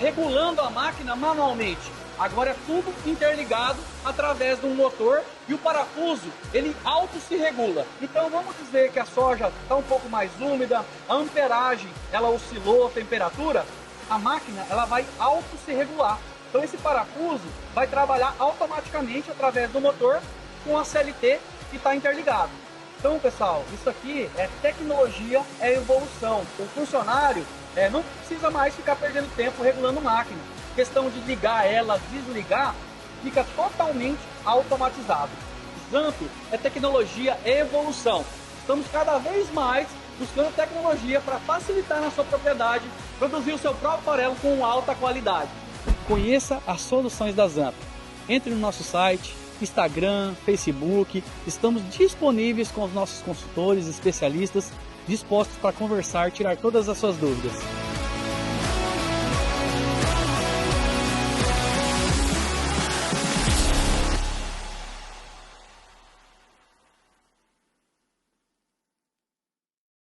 regulando a máquina manualmente. Agora é tudo interligado através de um motor e o parafuso ele auto se regula. Então vamos dizer que a soja está um pouco mais úmida, a amperagem ela oscilou, a temperatura, a máquina ela vai auto se regular. Então esse parafuso vai trabalhar automaticamente através do motor com a CLT que está interligado. Então pessoal, isso aqui é tecnologia, é evolução. O funcionário não precisa mais ficar perdendo tempo regulando máquina. Questão de ligar ela, desligar, fica totalmente automatizado. Zamp é tecnologia, é evolução. Estamos cada vez mais buscando tecnologia para facilitar na sua propriedade, produzir o seu próprio farelo com alta qualidade. Conheça as soluções da Zamp. Entre no nosso site, Instagram, Facebook. Estamos disponíveis com os nossos consultores, especialistas, dispostos para conversar e tirar todas as suas dúvidas.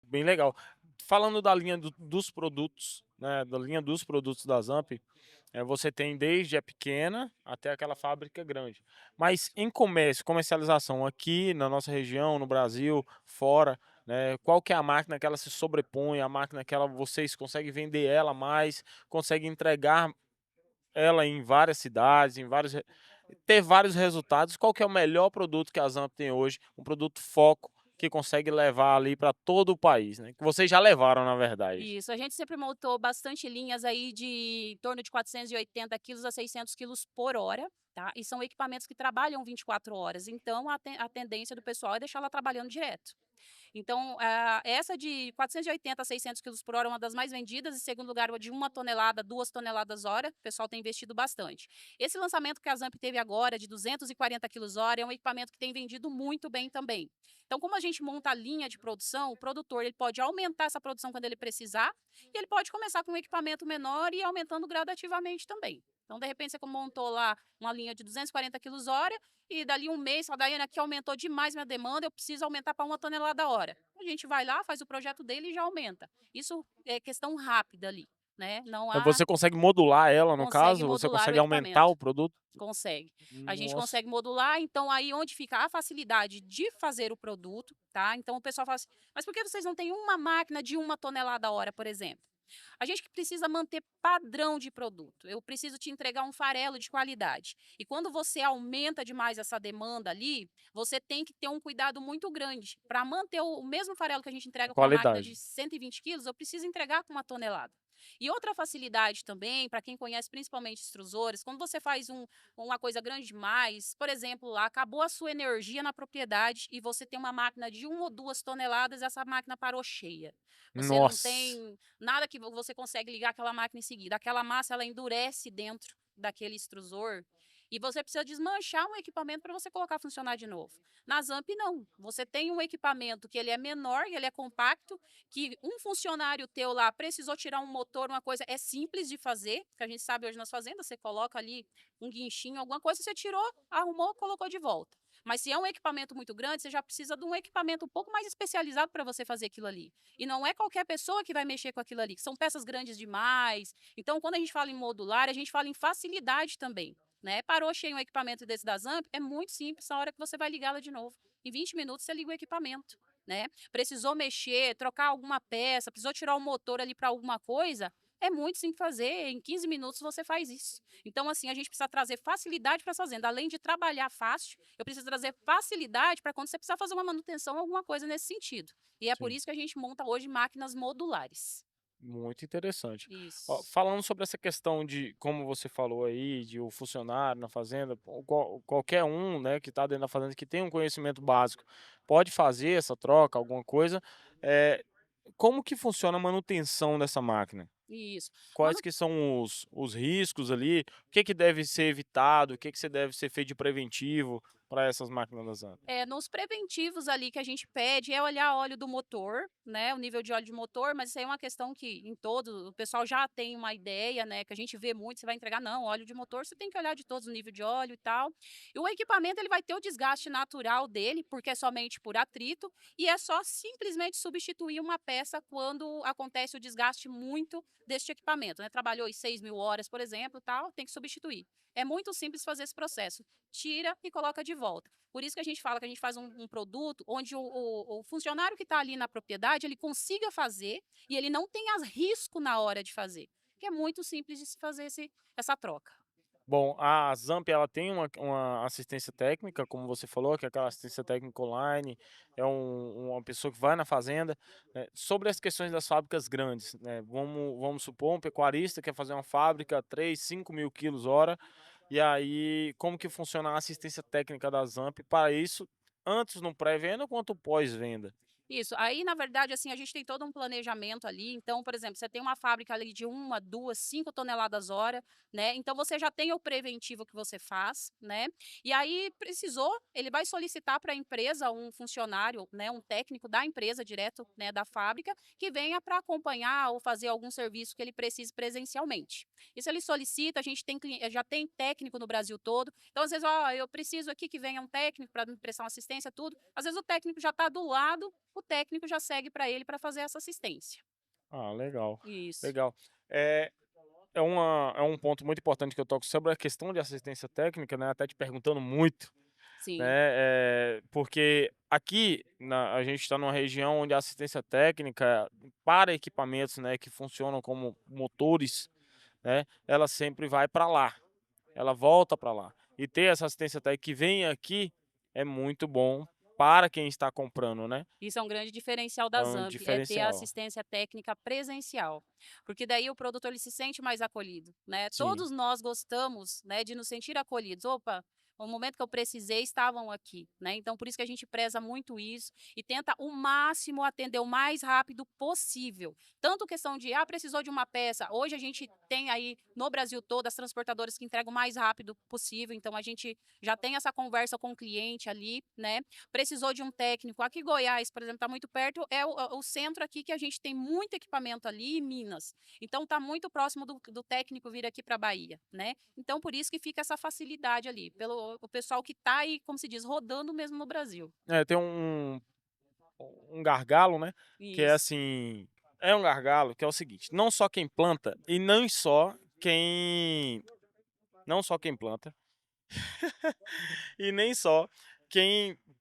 Bem legal. Falando da linha dos produtos, né, da linha dos produtos da Zamp, você tem desde a pequena até aquela fábrica grande. Mas em comercialização aqui na nossa região, no Brasil, fora, né, qual que é a máquina que ela se sobrepõe, a máquina que vocês conseguem vender ela mais, conseguem entregar ela em várias cidades, ter vários resultados? Qual que é o melhor produto que a Zamp tem hoje? Um produto foco que consegue levar ali para todo o país, né? Que vocês já levaram, na verdade. Isso, a gente sempre montou bastante linhas aí de em torno de 480 quilos a 600 quilos por hora, tá? E são equipamentos que trabalham 24 horas, então a tendência do pessoal é deixar ela trabalhando direto. Então, essa de 480 a 600 quilos por hora é uma das mais vendidas. Em segundo lugar, a de 1 tonelada, 2 toneladas hora. O pessoal tem investido bastante. Esse lançamento que a Zamp teve agora, de 240 quilos hora, é um equipamento que tem vendido muito bem também. Então, como a gente monta a linha de produção, o produtor ele pode aumentar essa produção quando ele precisar e ele pode começar com um equipamento menor e ir aumentando gradativamente também. Então, de repente, você montou lá uma linha de 240 quilos hora, e dali um mês, fala, Daiane, aqui aumentou demais minha demanda, eu preciso aumentar para 1 tonelada a hora. A gente vai lá, faz o projeto dele e já aumenta. Isso é questão rápida ali, né? Não Então há, você consegue modular ela, no consegue caso? Você modular o consegue aumentar equipamento. o produto? Consegue. A gente Nossa. consegue modular, então aí onde fica a facilidade de fazer o produto, tá? Então o pessoal fala assim, mas por que vocês não têm uma máquina de 1 tonelada a hora, por exemplo? A gente que precisa manter padrão de produto. Eu preciso te entregar um farelo de qualidade. E quando você aumenta demais essa demanda ali, você tem que ter um cuidado muito grande. Para manter o mesmo farelo que a gente entrega com uma máquina Qualidade. de 120 quilos, eu preciso entregar com 1 tonelada. E outra facilidade também, para quem conhece principalmente extrusores, quando você faz uma coisa grande demais, por exemplo, lá acabou a sua energia na propriedade e você tem uma máquina de 1 ou 2 toneladas, essa máquina parou cheia. Você não Nossa. tem nada que você consegue ligar aquela máquina em seguida. Aquela massa ela endurece dentro daquele extrusor e você precisa desmanchar um equipamento para você colocar a funcionar de novo. Na Zamp não. Você tem um equipamento que ele é menor, ele é compacto, que um funcionário teu lá precisou tirar um motor, uma coisa é simples de fazer, que a gente sabe hoje nas fazendas, você coloca ali um guinchinho, alguma coisa, você tirou, arrumou, colocou de volta. Mas se é um equipamento muito grande, você já precisa de um equipamento um pouco mais especializado para você fazer aquilo ali. E não é qualquer pessoa que vai mexer com aquilo ali, que são peças grandes demais. Então, quando a gente fala em modular, a gente fala em facilidade também. Né? Parou cheio um equipamento desse da Zamp, é muito simples, a hora que você vai ligá-la de novo. Em 20 minutos você liga o equipamento. Né? Precisou mexer, trocar alguma peça, precisou tirar o motor ali para alguma coisa, é muito simples fazer, em 15 minutos você faz isso. Então, assim, a gente precisa trazer facilidade para as fazendas. Além de trabalhar fácil, eu preciso trazer facilidade para quando você precisar fazer uma manutenção, alguma coisa nesse sentido. E é por Sim. isso que a gente monta hoje máquinas modulares. Muito interessante. Ó, Isso. falando sobre essa questão de, como você falou aí, de o funcionário na fazenda, qualquer um, né, que está dentro da fazenda, que tem um conhecimento básico, pode fazer essa troca, alguma coisa. É, como que funciona a manutenção dessa máquina? Isso. Quais que são os riscos ali? O que que deve ser evitado? O que que você deve ser feito de preventivo para essas máquinas da Zamp? Nos preventivos ali que a gente pede é olhar óleo do motor, né, o nível de óleo de motor, mas isso aí é uma questão que em todo o pessoal já tem uma ideia, né, que a gente vê muito, você vai entregar, não, óleo de motor, você tem que olhar de todos o nível de óleo e tal. E o equipamento ele vai ter o desgaste natural dele, porque é somente por atrito, e é só simplesmente substituir uma peça quando acontece o desgaste muito deste equipamento, né? Trabalhou 6.000 horas, por exemplo, tal, tem que substituir. É muito simples fazer esse processo. Tira e coloca de volta. Por isso que a gente fala que a gente faz um produto onde o funcionário que está ali na propriedade, ele consiga fazer e ele não tenha risco na hora de fazer. Que é muito simples de se fazer essa troca. Bom, a Zamp ela tem uma assistência técnica, como você falou, que é aquela assistência técnica online, é uma pessoa que vai na fazenda. Né? Sobre as questões das fábricas grandes, né? Vamos supor, um pecuarista quer fazer uma fábrica 3, 5 mil quilos hora, e aí como que funciona a assistência técnica da Zamp para isso, antes no pré-venda quanto pós-venda? Isso. Aí, na verdade, assim, a gente tem todo um planejamento ali. Então, por exemplo, você tem uma fábrica ali de 1, 2, 5 toneladas hora, né? Então, você já tem o preventivo que você faz, né? E aí, precisou, ele vai solicitar para a empresa um funcionário, né? Um técnico da empresa direto, né? Da fábrica, que venha para acompanhar ou fazer algum serviço que ele precise presencialmente. Isso ele solicita, a gente tem, já tem técnico no Brasil todo. Então, às vezes, ó, eu preciso aqui que venha um técnico para me prestar uma assistência, tudo. Às vezes, o técnico já está do lado, o técnico já segue para ele para fazer essa assistência. Ah, legal, Isso. legal. É, é um ponto muito importante que eu toco sobre a questão de assistência técnica, né? Até te perguntando muito, né? Sim. Porque aqui a gente está numa região onde a assistência técnica para equipamentos, né, que funcionam como motores, né, ela sempre vai para lá, ela volta para lá. E ter essa assistência técnica que vem aqui é muito bom para quem está comprando, né? Isso é um grande diferencial É da um ZAMP, é ter a diferencial. assistência técnica presencial, porque daí o produtor ele se sente mais acolhido, né. Sim, Todos nós gostamos, né, de nos sentir acolhidos. "Opa, no momento que eu precisei estavam aqui", né, então por isso que a gente preza muito isso e tenta o máximo atender o mais rápido possível. Tanto questão de, precisou de uma peça, hoje a gente tem aí no Brasil todo as transportadoras que entregam o mais rápido possível, então a gente já tem essa conversa com o cliente ali, né. Precisou de um técnico. Aqui em Goiás, por exemplo, está muito perto, é o centro aqui que a gente tem muito equipamento ali, em Minas. Então está muito próximo do técnico vir aqui para a Bahia, né? Então por isso que fica essa facilidade ali, pelo o pessoal que está aí, como se diz, rodando mesmo no Brasil. tem um gargalo, né, que é Isso. assim, é um gargalo que é o seguinte, não só quem planta, e nem só quem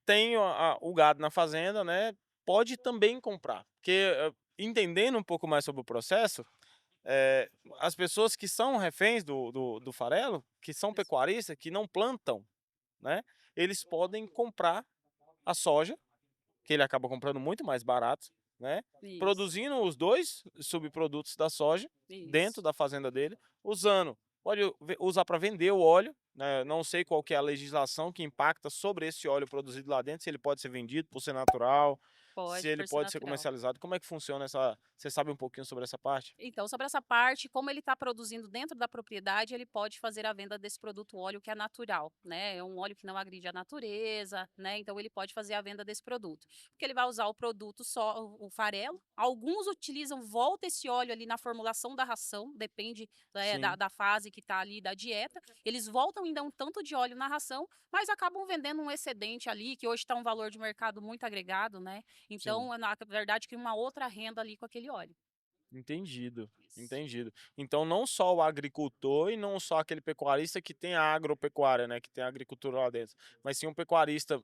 tem o gado na fazenda, né, pode também comprar, porque, entendendo um pouco mais sobre o processo, eh, as pessoas que são reféns do farelo, que são pecuaristas, que não plantam, né, eles podem comprar a soja, que ele acaba comprando muito mais barato, né, Isso, produzindo os 2 subprodutos da soja dentro isso. da fazenda dele, pode usar para vender o óleo, né, não sei qual que é a legislação que impacta sobre esse óleo produzido lá dentro, se ele pode ser vendido por ser natural, se Pode, ele por ser pode ser natural. comercializado. Como é que funciona essa, você sabe um pouquinho sobre essa parte? Então, sobre essa parte, como ele está produzindo dentro da propriedade, ele pode fazer a venda desse produto óleo que é natural, né? É um óleo que não agride a natureza, né? Então, ele pode fazer a venda desse produto. Porque ele vai usar o produto só, o farelo. Alguns utilizam, volta esse óleo ali na formulação da ração, depende Sim, da fase que está ali da dieta. Eles voltam ainda um tanto de óleo na ração, mas acabam vendendo um excedente ali, que hoje está um valor de mercado muito agregado, né? sim. Então, na verdade, cria uma outra renda ali com aquele óleo. Entendido, Isso. entendido. Então não só o agricultor e não só aquele pecuarista que tem a agropecuária, né, que tem a agricultura lá dentro, mas sim um pecuarista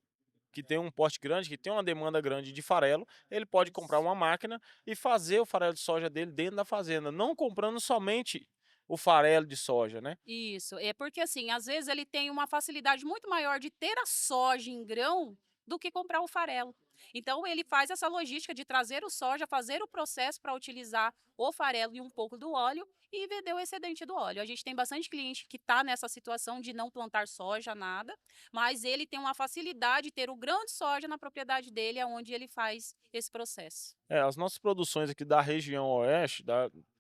que tem um porte grande, que tem uma demanda grande de farelo, ele pode comprar Isso. uma máquina e fazer o farelo de soja dele dentro da fazenda, não comprando somente o farelo de soja, né. Isso, é porque assim, às vezes ele tem uma facilidade muito maior de ter a soja em grão do que comprar o farelo. Então ele faz essa logística de trazer o soja, fazer o processo para utilizar o farelo e um pouco do óleo e vender o excedente do óleo. A gente tem bastante cliente que está nessa situação de não plantar soja, nada, mas ele tem uma facilidade de ter o grão de soja na propriedade dele, aonde ele faz esse processo. As nossas produções aqui da região oeste,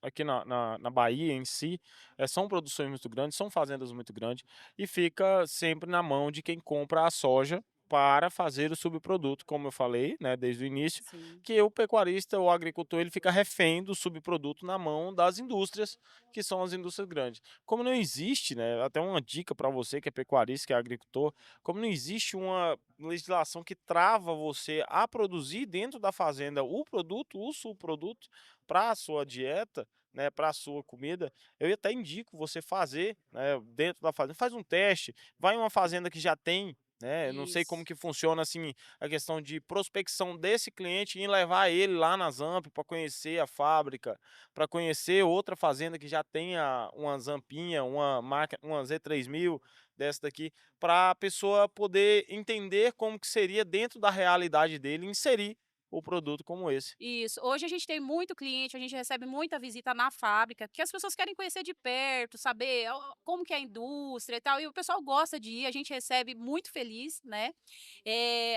aqui na Bahia em si, são produções muito grandes, são fazendas muito grandes, e fica sempre na mão de quem compra a soja para fazer o subproduto, como eu falei, né, desde o início, Sim, que o pecuarista, o agricultor, ele fica refém do subproduto na mão das indústrias, que são as indústrias grandes. Como não existe, né, até uma dica para você que é pecuarista, que é agricultor, como não existe uma legislação que trava você a produzir dentro da fazenda o produto, o subproduto para a sua dieta, né, para a sua comida, eu até indico você fazer, né, dentro da fazenda, faz um teste, vai em uma fazenda que já tem, né, eu não sei como isso. que funciona assim a questão de prospecção desse cliente e levar ele lá na Zamp para conhecer a fábrica, para conhecer outra fazenda que já tenha uma Zampinha, uma máquina, uma Z3000 dessa daqui, para a pessoa poder entender como que seria dentro da realidade dele inserir o produto como esse. Isso. Hoje a gente tem muito cliente, a gente recebe muita visita na fábrica, que as pessoas querem conhecer de perto, saber como que é a indústria e tal, e o pessoal gosta de ir, a gente recebe muito feliz, né.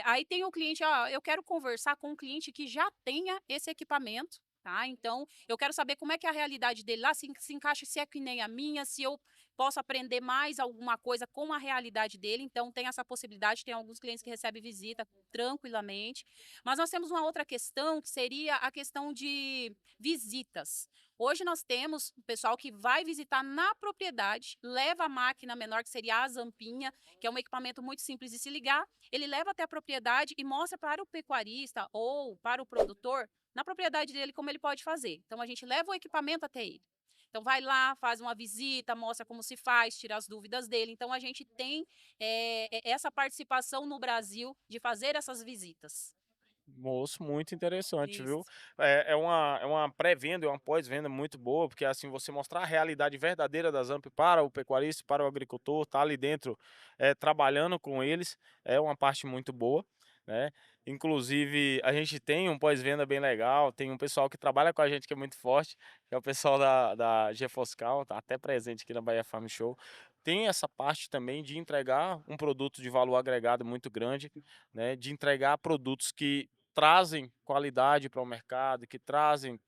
Aí tem o cliente: eu quero conversar com um cliente que já tenha esse equipamento, tá, então eu quero saber como é que é a realidade dele lá, se encaixa, se é que nem a minha, se eu posso aprender mais alguma coisa com a realidade dele, então tem essa possibilidade, tem alguns clientes que recebem visita tranquilamente. Mas nós temos uma outra questão, que seria a questão de visitas. Hoje nós temos o pessoal que vai visitar na propriedade, leva a máquina menor, que seria a zampinha, que é um equipamento muito simples de se ligar, ele leva até a propriedade e mostra para o pecuarista ou para o produtor, na propriedade dele, como ele pode fazer. Então a gente leva o equipamento até ele. Então vai lá, faz uma visita, mostra como se faz, tira as dúvidas dele. Então a gente tem essa participação no Brasil de fazer essas visitas. Moço, muito interessante, viu? Isso, É uma pré-venda, é uma pós-venda muito boa, porque assim você mostrar a realidade verdadeira da Zamp para o pecuarista, para o agricultor, tá ali dentro, trabalhando com eles, é uma parte muito boa, né. Inclusive, a gente tem um pós-venda bem legal, tem um pessoal que trabalha com a gente que é muito forte, que é o pessoal da GeFoscal, tá até presente aqui na Bahia Farm Show. Tem essa parte também de entregar um produto de valor agregado muito grande, né, de entregar produtos que trazem qualidade para o mercado, que trazem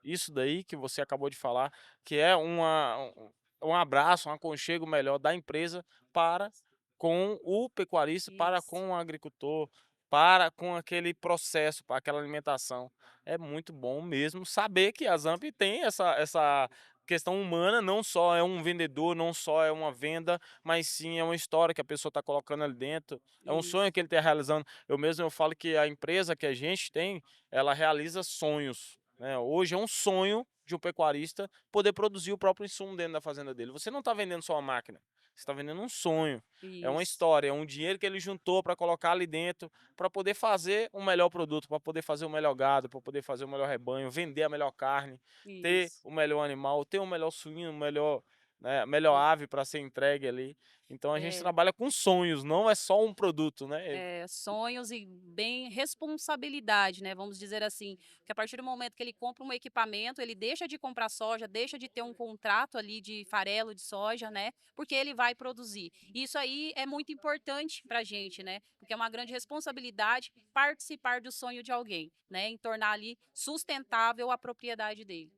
isso daí que você acabou de falar, que é um abraço, um aconchego melhor da empresa para com o pecuarista, para Isso. com o agricultor, para com aquele processo, para aquela alimentação. É muito bom mesmo saber que a Zamp tem essa questão humana, não só é um vendedor, não só é uma venda, mas sim é uma história que a pessoa está colocando ali dentro, é um sonho Isso. que ele está realizando. Eu falo que a empresa que a gente tem, ela realiza sonhos, né. Hoje é um sonho de um pecuarista poder produzir o próprio insumo dentro da fazenda dele. Você não está vendendo só uma máquina, você está vendendo um sonho. É uma Isso. história, é um dinheiro que ele juntou para colocar ali dentro, para poder fazer um melhor produto, para poder fazer o melhor gado, para poder fazer o melhor rebanho, vender a melhor carne, ter Isso. o melhor animal, ter o melhor suíno, o melhor, né, a melhor ave para ser entregue ali. Então a gente É. trabalha com sonhos, não é só um produto, né. Sonhos e bem responsabilidade, né, vamos dizer assim, que a partir do momento que ele compra um equipamento, ele deixa de comprar soja, deixa de ter um contrato ali de farelo de soja, né, porque ele vai produzir. Isso aí é muito importante para a gente, né, porque é uma grande responsabilidade participar do sonho de alguém, né, em tornar ali sustentável a propriedade dele.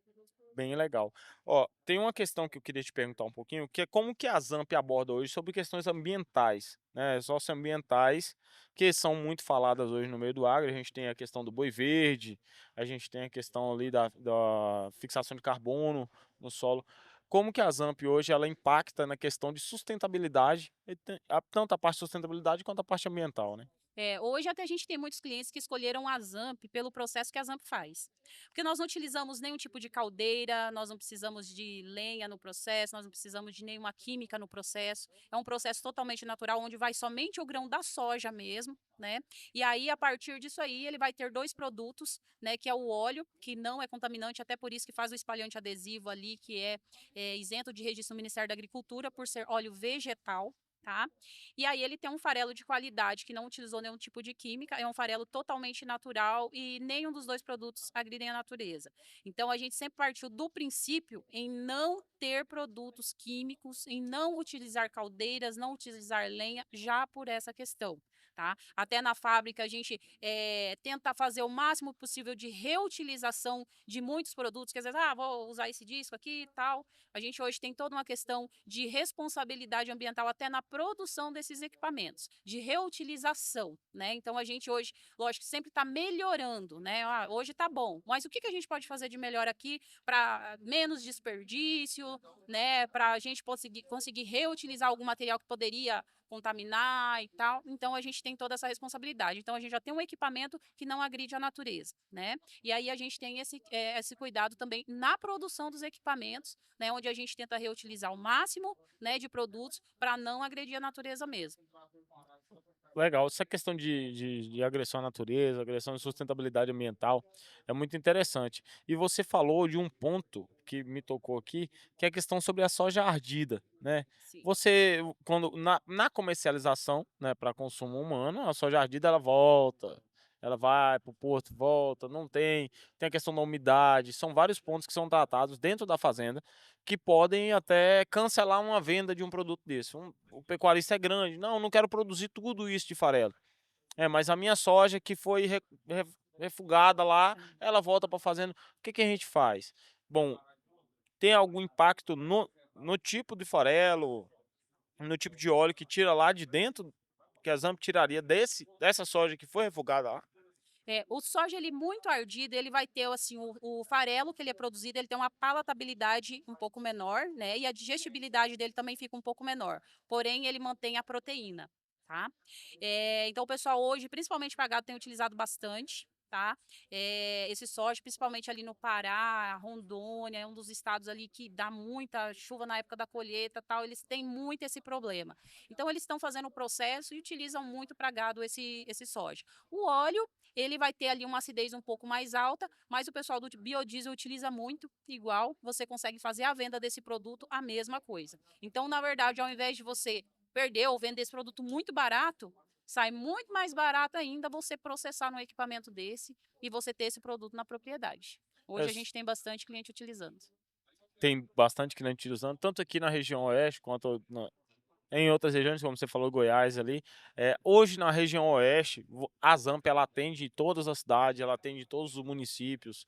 Bem legal. Ó, tem uma questão que eu queria te perguntar um pouquinho, que é como que a Zamp aborda hoje sobre questões ambientais, né, socioambientais, que são muito faladas hoje no meio do agro. A gente tem a questão do boi verde, a gente tem a questão ali da fixação de carbono no solo. Como que a Zamp hoje ela impacta na questão de sustentabilidade, tanto a parte de sustentabilidade quanto a parte ambiental, né? Hoje até a gente tem muitos clientes que escolheram a Zamp pelo processo que a Zamp faz. Porque nós não utilizamos nenhum tipo de caldeira, nós não precisamos de lenha no processo, nós não precisamos de nenhuma química no processo. É um processo totalmente natural, onde vai somente o grão da soja mesmo, né? E aí, a partir disso aí, ele vai ter dois produtos, né? Que é o óleo, que não é contaminante, até por isso que faz o espalhante adesivo ali, que é isento de registro do Ministério da Agricultura, por ser óleo vegetal. Tá? E aí ele tem um farelo de qualidade que não utilizou nenhum tipo de química, é um farelo totalmente natural e nenhum dos dois produtos agridem a natureza. Então a gente sempre partiu do princípio em não ter produtos químicos, em não utilizar caldeiras, não utilizar lenha, já por essa questão. Tá? Até na fábrica a gente tenta fazer o máximo possível de reutilização de muitos produtos, que às vezes, vou usar esse disco aqui e tal. A gente hoje tem toda uma questão de responsabilidade ambiental até na produção desses equipamentos, de reutilização, né? Então a gente hoje, lógico, sempre está melhorando, né? Hoje está bom, mas o que a gente pode fazer de melhor aqui para menos desperdício, né? Para a gente conseguir reutilizar algum material que poderia contaminar e tal. Então a gente tem toda essa responsabilidade. Então a gente já tem um equipamento que não agride a natureza, né? E aí a gente tem esse cuidado também na produção dos equipamentos, né? Onde a gente tenta reutilizar o máximo, né, de produtos para não agredir a natureza mesmo. Legal, essa questão de agressão à natureza, agressão à sustentabilidade ambiental é muito interessante. E você falou de um ponto que me tocou aqui, que é a questão sobre a soja ardida, né? Sim. Você, quando na comercialização, né, para consumo humano, a soja ardida ela volta, ela vai para o porto, volta, não tem a questão da umidade, são vários pontos que são tratados dentro da fazenda que podem até cancelar uma venda de um produto desse. O pecuarista é grande, não quero produzir tudo isso de farelo. Mas a minha soja que foi refugada lá, ela volta para a fazenda. O que a gente faz? Bom, tem algum impacto no tipo de farelo, no tipo de óleo que tira lá de dentro, que a Zamp tiraria dessa soja que foi refugada lá? O soja, ele muito ardido, ele vai ter, assim, o farelo que ele é produzido, ele tem uma palatabilidade um pouco menor, né, e a digestibilidade dele também fica um pouco menor, porém ele mantém a proteína, tá. Então o pessoal hoje, principalmente para gado, tem utilizado bastante, tá, esse soja, principalmente ali no Pará, Rondônia, é um dos estados ali que dá muita chuva na época da colheita, tal, eles têm muito esse problema. Então eles estão fazendo o processo e utilizam muito para gado esse soja. O óleo, ele vai ter ali uma acidez um pouco mais alta, mas o pessoal do biodiesel utiliza muito, igual, você consegue fazer a venda desse produto a mesma coisa. Então, na verdade, ao invés de você perder ou vender esse produto muito barato, Sai muito mais barato ainda você processar num equipamento desse e você ter esse produto na propriedade. É, Hoje a gente tem bastante cliente utilizando. tem bastante cliente usando, tanto aqui na região oeste quanto em outras regiões, como você falou, Goiás ali. Hoje na região oeste, a Zamp ela atende todas as cidades, ela atende todos os municípios,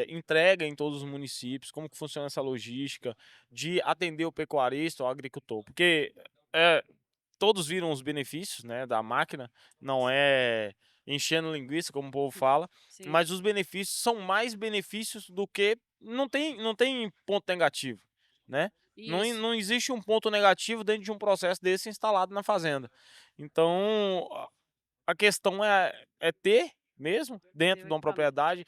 entrega em todos os municípios. Como que funciona essa logística de atender o pecuarista, o agricultor? Porque é, todos viram os benefícios, né, da máquina, não é enchendo linguiça, como o povo fala, Sim, mas os benefícios são mais benefícios do que não tem ponto negativo, né? isso. Não existe um ponto negativo dentro de um processo desse instalado na fazenda. Então, a questão é ter mesmo Ter dentro o de uma equipamento. propriedade,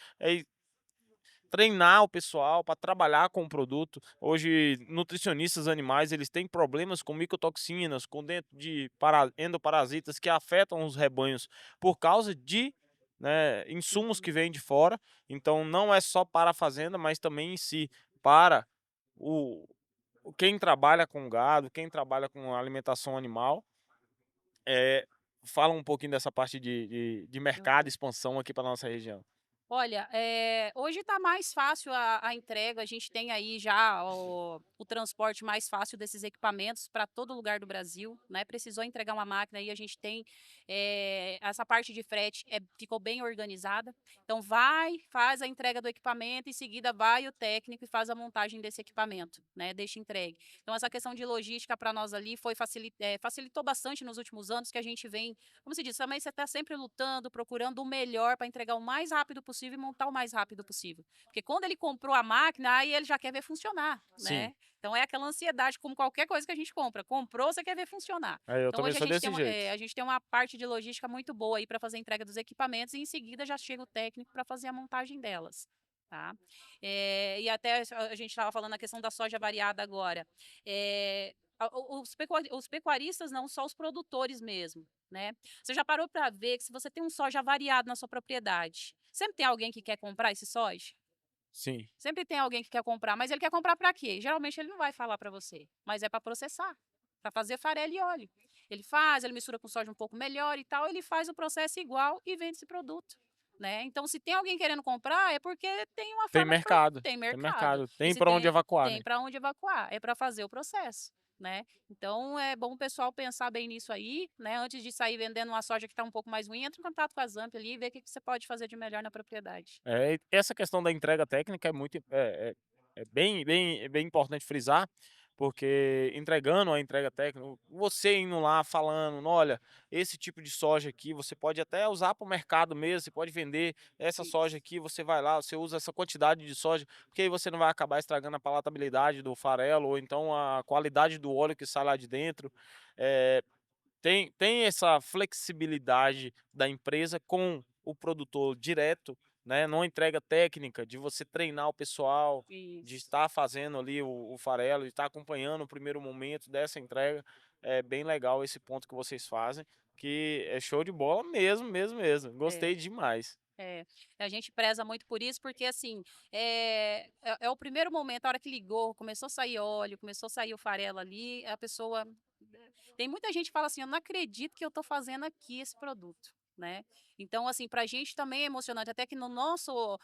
treinar o pessoal para trabalhar com o produto. Hoje, nutricionistas animais, eles têm problemas com micotoxinas, com dentro de endoparasitas que afetam os rebanhos por causa de, né, insumos Uhum. que vêm de fora. Então, não é só para a fazenda, mas também em si para o quem trabalha com gado, quem trabalha com alimentação animal. Fala um pouquinho dessa parte de mercado, expansão aqui para nossa região. Olha, hoje está mais fácil a entrega, a gente tem aí já o transporte mais fácil desses equipamentos para todo lugar do Brasil, né? Precisou entregar uma máquina aí, a gente tem essa parte de frete ficou bem organizada. Então vai, faz a entrega do equipamento, em seguida vai o técnico e faz a montagem desse equipamento, né? Deixa entregue. Então essa questão de logística para nós ali facilitou bastante nos últimos anos que a gente vem, como se diz, também você está sempre lutando, procurando o melhor para entregar o mais rápido possível e montar o mais rápido possível. Porque quando ele comprou a máquina, aí ele já quer ver funcionar, Sim, né? Então é aquela ansiedade, como qualquer coisa que a gente compra. Comprou, você quer ver funcionar. eu Então também hoje sou desse jeito. a gente tem uma parte de logística muito boa aí para fazer a entrega dos equipamentos e em seguida já chega o técnico para fazer a montagem delas. Tá? E até a gente estava falando a questão da soja variada agora. Os pecuaristas não, só os produtores mesmo, né? Você já parou para ver que se você tem um soja variado na sua propriedade, sempre tem alguém que quer comprar esse soja? Sim. Sempre tem alguém que quer comprar, mas ele quer comprar para quê? Geralmente ele não vai falar para você, mas é para processar, para fazer farelo e óleo. Ele mistura com soja um pouco melhor e tal, ele faz o processo igual e vende esse produto, né? Então, se tem alguém querendo comprar, é porque tem uma Tem forma de mercado, tem tem mercado. mercado, E tem se para onde evacuar, tem né. para onde evacuar, é para fazer o processo, né? Então, é bom o pessoal pensar bem nisso aí, né? Antes de sair vendendo uma soja que está um pouco mais ruim, entre em contato com a Zamp ali e vê o que que você pode fazer de melhor na propriedade. E essa questão da entrega técnica é bem importante frisar, porque entregando a entrega técnica, você indo lá falando: "Olha, esse tipo de soja aqui você pode até usar para o mercado mesmo, você pode vender essa soja Isso. aqui, você vai lá, você usa essa quantidade de soja, porque aí você não vai acabar estragando a palatabilidade do farelo ou então a qualidade do óleo que sai lá de dentro". Eh tem essa flexibilidade da empresa com o produtor direto, né, não entrega técnica, de você treinar o pessoal, de Isso. estar fazendo ali o farelo, de estar acompanhando o primeiro momento dessa entrega. É bem legal esse ponto que vocês fazem, que é show de bola mesmo, mesmo, mesmo. É. Gostei demais. É, a gente preza muito por isso, porque assim, é o primeiro momento, a hora que ligou, começou a sair óleo, começou a sair o farelo ali, a pessoa. Tem muita gente que fala assim: eu não acredito que eu estou fazendo aqui esse produto. Né? Então, assim, para a gente também é emocionante, até que no nosso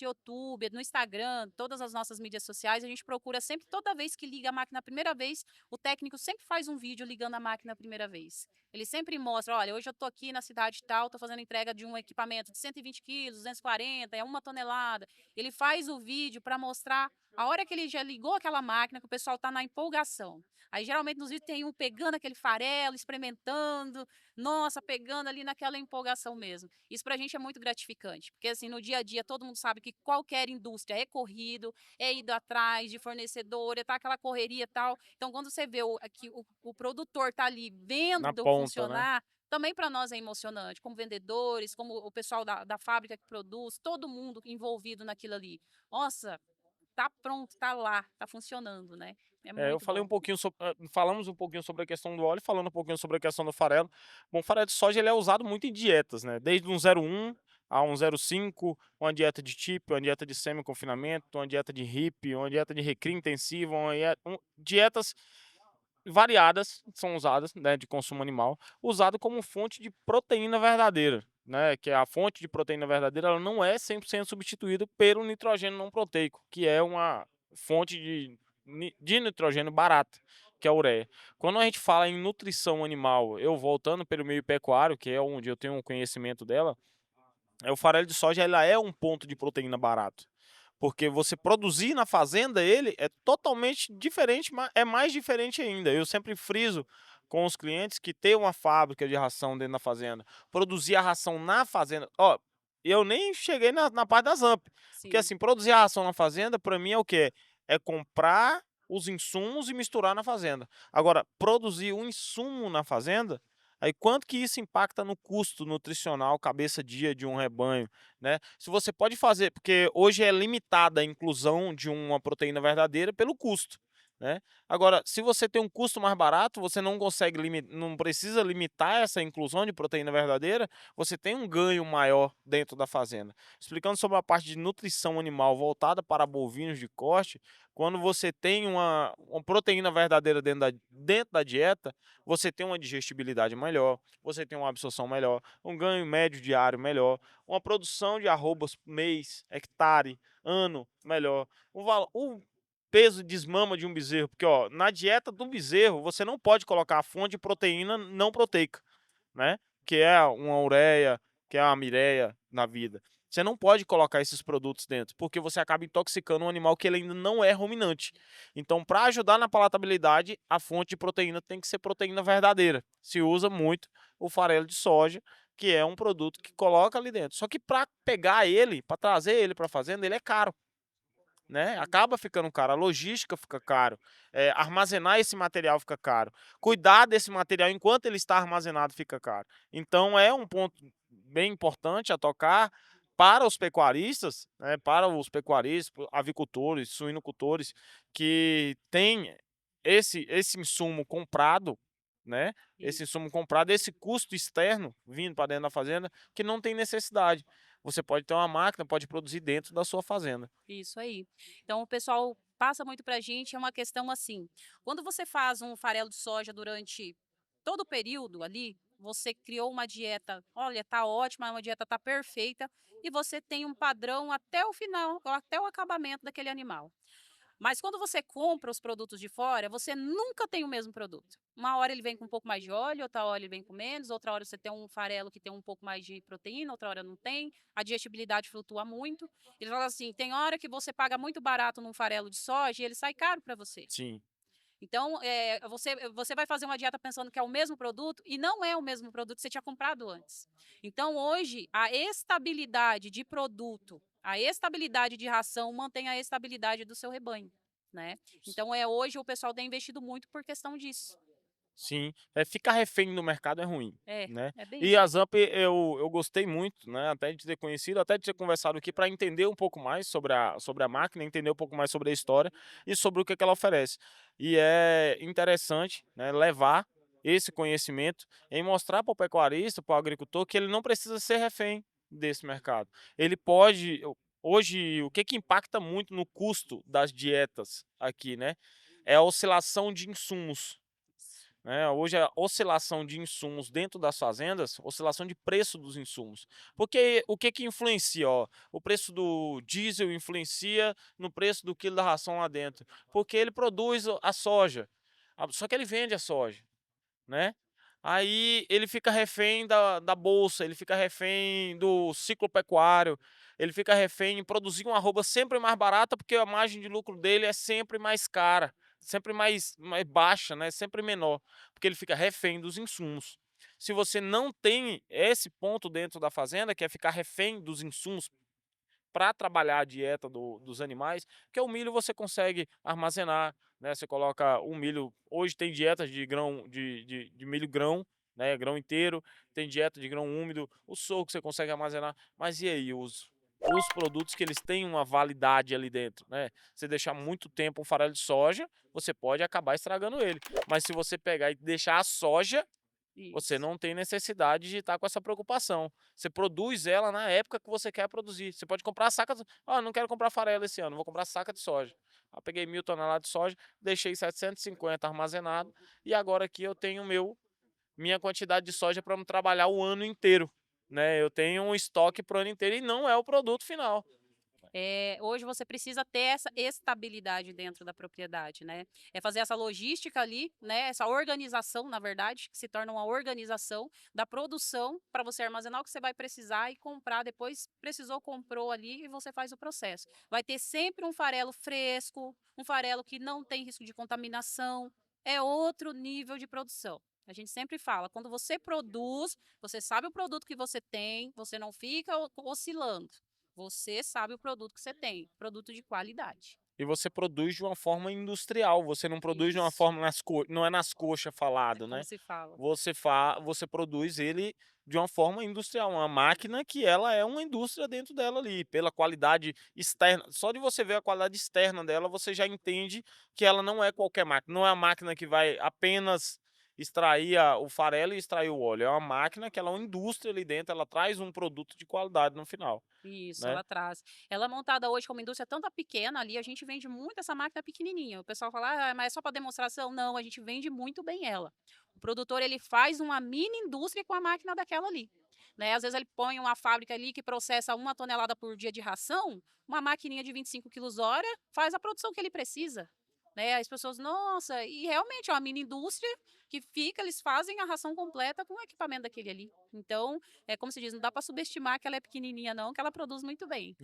YouTube, no Instagram, todas as nossas mídias sociais, a gente procura sempre, toda vez que liga a máquina a primeira vez, o técnico sempre faz um vídeo ligando a máquina a primeira vez. Ele sempre mostra, olha, hoje eu estou aqui na cidade tal, estou fazendo entrega de um equipamento de 120 quilos, 240, é 1 tonelada. Ele faz o vídeo para mostrar a hora que ele já ligou aquela máquina, que o pessoal está na empolgação. Aí, geralmente, nos vídeos tem um pegando aquele farelo, experimentando, nossa, pegando ali naquela empolgação mesmo. Isso para a gente é muito gratificante, porque assim, no dia a dia todo mundo sabe que qualquer indústria é corrido, é ido atrás de fornecedor, tá aquela correria e tal. Então, quando você vê que o produtor tá ali Na vendo ponta, né. funcionar, também para nós é emocionante, como vendedores, como o pessoal da fábrica que produz, todo mundo envolvido naquilo ali. Nossa, tá pronto, tá lá, tá funcionando, né? É Eu muito falei bom. um pouquinho falamos um pouquinho sobre a questão do óleo, falando um pouquinho sobre a questão do farelo. Bom, o farelo de soja ele é usado muito em dietas, né, desde um 0,1 a um 0,5, uma dieta de TIP, uma dieta de semi-confinamento, uma dieta de HIP, uma dieta de recria intensiva, dietas variadas são usadas, né, de consumo animal, usado como fonte de proteína verdadeira, né, que a fonte de proteína verdadeira ela não é 100% substituída pelo nitrogênio não proteico, que é uma fonte de nitrogênio barata, que é a ureia. Quando a gente fala em nutrição animal, eu voltando pelo meio pecuário, que é onde eu tenho um conhecimento dela, o farelo de soja ela é um ponto de proteína barato. Porque você produzir na fazenda ele é totalmente diferente, é mais diferente ainda. Eu sempre friso com os clientes que ter uma fábrica de ração dentro da fazenda, produzir a ração na fazenda. Ó, eu nem cheguei na parte da ZAMP. Porque Sim. assim, produzir a ração na fazenda, para mim é o quê? É comprar os insumos e misturar na fazenda. Agora, produzir um insumo na fazenda, aí quanto que isso impacta no custo nutricional cabeça dia de um rebanho, né? Se você pode fazer, porque hoje é limitada a inclusão de uma proteína verdadeira pelo custo, né? Agora, se você tem um custo mais barato, você não consegue não precisa limitar essa inclusão de proteína verdadeira, você tem um ganho maior dentro da fazenda. Explicando sobre a parte de nutrição animal voltada para bovinos de corte, quando você tem uma proteína verdadeira dentro da dieta, você tem uma digestibilidade melhor, você tem uma absorção melhor, um ganho médio diário melhor, uma produção de arrobas mês, hectare, ano melhor. O peso de desmama de um bezerro, porque ó, na dieta do bezerro você não pode colocar a fonte de proteína não proteica, né? Que é uma ureia, que é uma mireia na vida. Você não pode colocar esses produtos dentro, porque você acaba intoxicando um animal que ele ainda não é ruminante. Então, para ajudar na palatabilidade, a fonte de proteína tem que ser proteína verdadeira. Se usa muito o farelo de soja, que é um produto que coloca ali dentro. Só que para pegar ele, para trazer ele para a fazenda, ele é caro, né? Acaba ficando caro, a logística fica caro, armazenar esse material fica caro, cuidar desse material enquanto ele está armazenado fica caro. Então é um ponto bem importante a tocar para os pecuaristas, né, avicultores, suinocultores que têm esse insumo comprado, né? Esse Isso. insumo comprado, esse custo externo vindo para dentro da fazenda que não tem necessidade. Você pode ter uma máquina, pode produzir dentro da sua fazenda. Isso aí. Então o pessoal passa muito pra gente, é uma questão assim, quando você faz um farelo de soja durante todo o período ali, você criou uma dieta, olha, tá ótima, uma dieta tá perfeita, e você tem um padrão até o final, até o acabamento daquele animal. Mas quando você compra os produtos de fora, você nunca tem o mesmo produto. Uma hora ele vem com um pouco mais de óleo, outra hora ele vem com menos, outra hora você tem um farelo que tem um pouco mais de proteína, outra hora não tem. A digestibilidade flutua muito. Eles falam assim, tem hora que você paga muito barato num farelo de soja e ele sai caro para você. Sim. Então, você vai fazer uma dieta pensando que é o mesmo produto e não é o mesmo produto que você tinha comprado antes. Então, hoje, a estabilidade de produto, a estabilidade de ração mantém a estabilidade do seu rebanho, né? Então, hoje o pessoal tem investido muito por questão disso. Sim, ficar refém no mercado é ruim, É, né. é bem E isso a aí. Zamp eu gostei muito, né, até de ter conhecido, até de ter conversado aqui para entender um pouco mais sobre a máquina, entender um pouco mais sobre a história e sobre o que ela oferece. E é interessante, né, levar esse conhecimento e mostrar para o pecuarista, para o agricultor, que ele não precisa ser refém desse mercado. Ele pode hoje, o que impacta muito no custo das dietas aqui, né, é a oscilação de insumos. Hoje a oscilação de insumos dentro das fazendas, oscilação de preço dos insumos. Porque o que influencia? Ó, o preço do diesel influencia no preço do quilo da ração lá dentro. Porque ele produz a soja, só que ele vende a soja, né? Aí ele fica refém da bolsa, ele fica refém do ciclo pecuário, ele fica refém em produzir uma arroba sempre mais barata, porque a margem de lucro dele é sempre mais cara, sempre mais baixa, né? Sempre menor, porque ele fica refém dos insumos. Se você não tem esse ponto dentro da fazenda, que é ficar refém dos insumos para trabalhar a dieta dos animais, porque o milho você consegue armazenar, né? Você coloca o milho. Hoje tem dietas de grão de milho grão, né? Grão inteiro, tem dieta de grão úmido, o sorgo você consegue armazenar. Mas e aí, os produtos que eles têm uma validade ali dentro, né? Você deixar muito tempo um farelo de soja, você pode acabar estragando ele. Mas se você pegar e deixar a soja, você Isso. não tem necessidade de estar com essa preocupação. Você produz ela na época que você quer produzir. Você pode comprar saca. Ah, não quero comprar farelo esse ano, vou comprar saca de soja. Eu peguei 1.000 toneladas de soja, deixei 750 armazenado e agora aqui eu tenho minha quantidade de soja para me trabalhar o ano inteiro, né? Eu tenho um estoque para o ano inteiro e não é o produto final. Hoje você precisa ter essa estabilidade dentro da propriedade, né? É fazer essa logística ali, né? Essa organização, na verdade, que se torna uma organização da produção para você armazenar o que você vai precisar e comprar depois. Precisou, comprou ali e você faz o processo. Vai ter sempre um farelo fresco, um farelo que não tem risco de contaminação. É outro nível de produção. A gente sempre fala, quando você produz, você sabe o produto que você tem, você não fica oscilando. Você sabe o produto que você tem, produto de qualidade. E você produz de uma forma industrial, você não produz de uma Isso, forma não é nas coxas falado, como né? se fala. Você produz ele de uma forma industrial, uma máquina que ela é uma indústria dentro dela ali, pela qualidade externa. Só de você ver a qualidade externa dela, você já entende que ela não é qualquer máquina, não é a máquina que vai apenas extrair o farelo e extrair o óleo, é uma máquina que ela é uma indústria ali dentro, ela traz um produto de qualidade no final, Isso, né? ela traz. Ela é montada hoje como indústria tanta pequena ali, a gente vende muito essa máquina pequenininha. O pessoal fala, mas é só para demonstração? Não, a gente vende muito bem ela. O produtor, ele faz uma mini indústria com a máquina daquela ali. Né? Às vezes ele põe uma fábrica ali que processa 1 tonelada por dia de ração, uma maquininha de 25 quilos hora faz a produção que ele precisa. Né? As pessoas, nossa, e realmente é uma mini indústria que fica, eles fazem a ração completa com o equipamento daquele ali. Então, é como se diz, não dá para subestimar que ela é pequenininha não, que ela produz muito bem.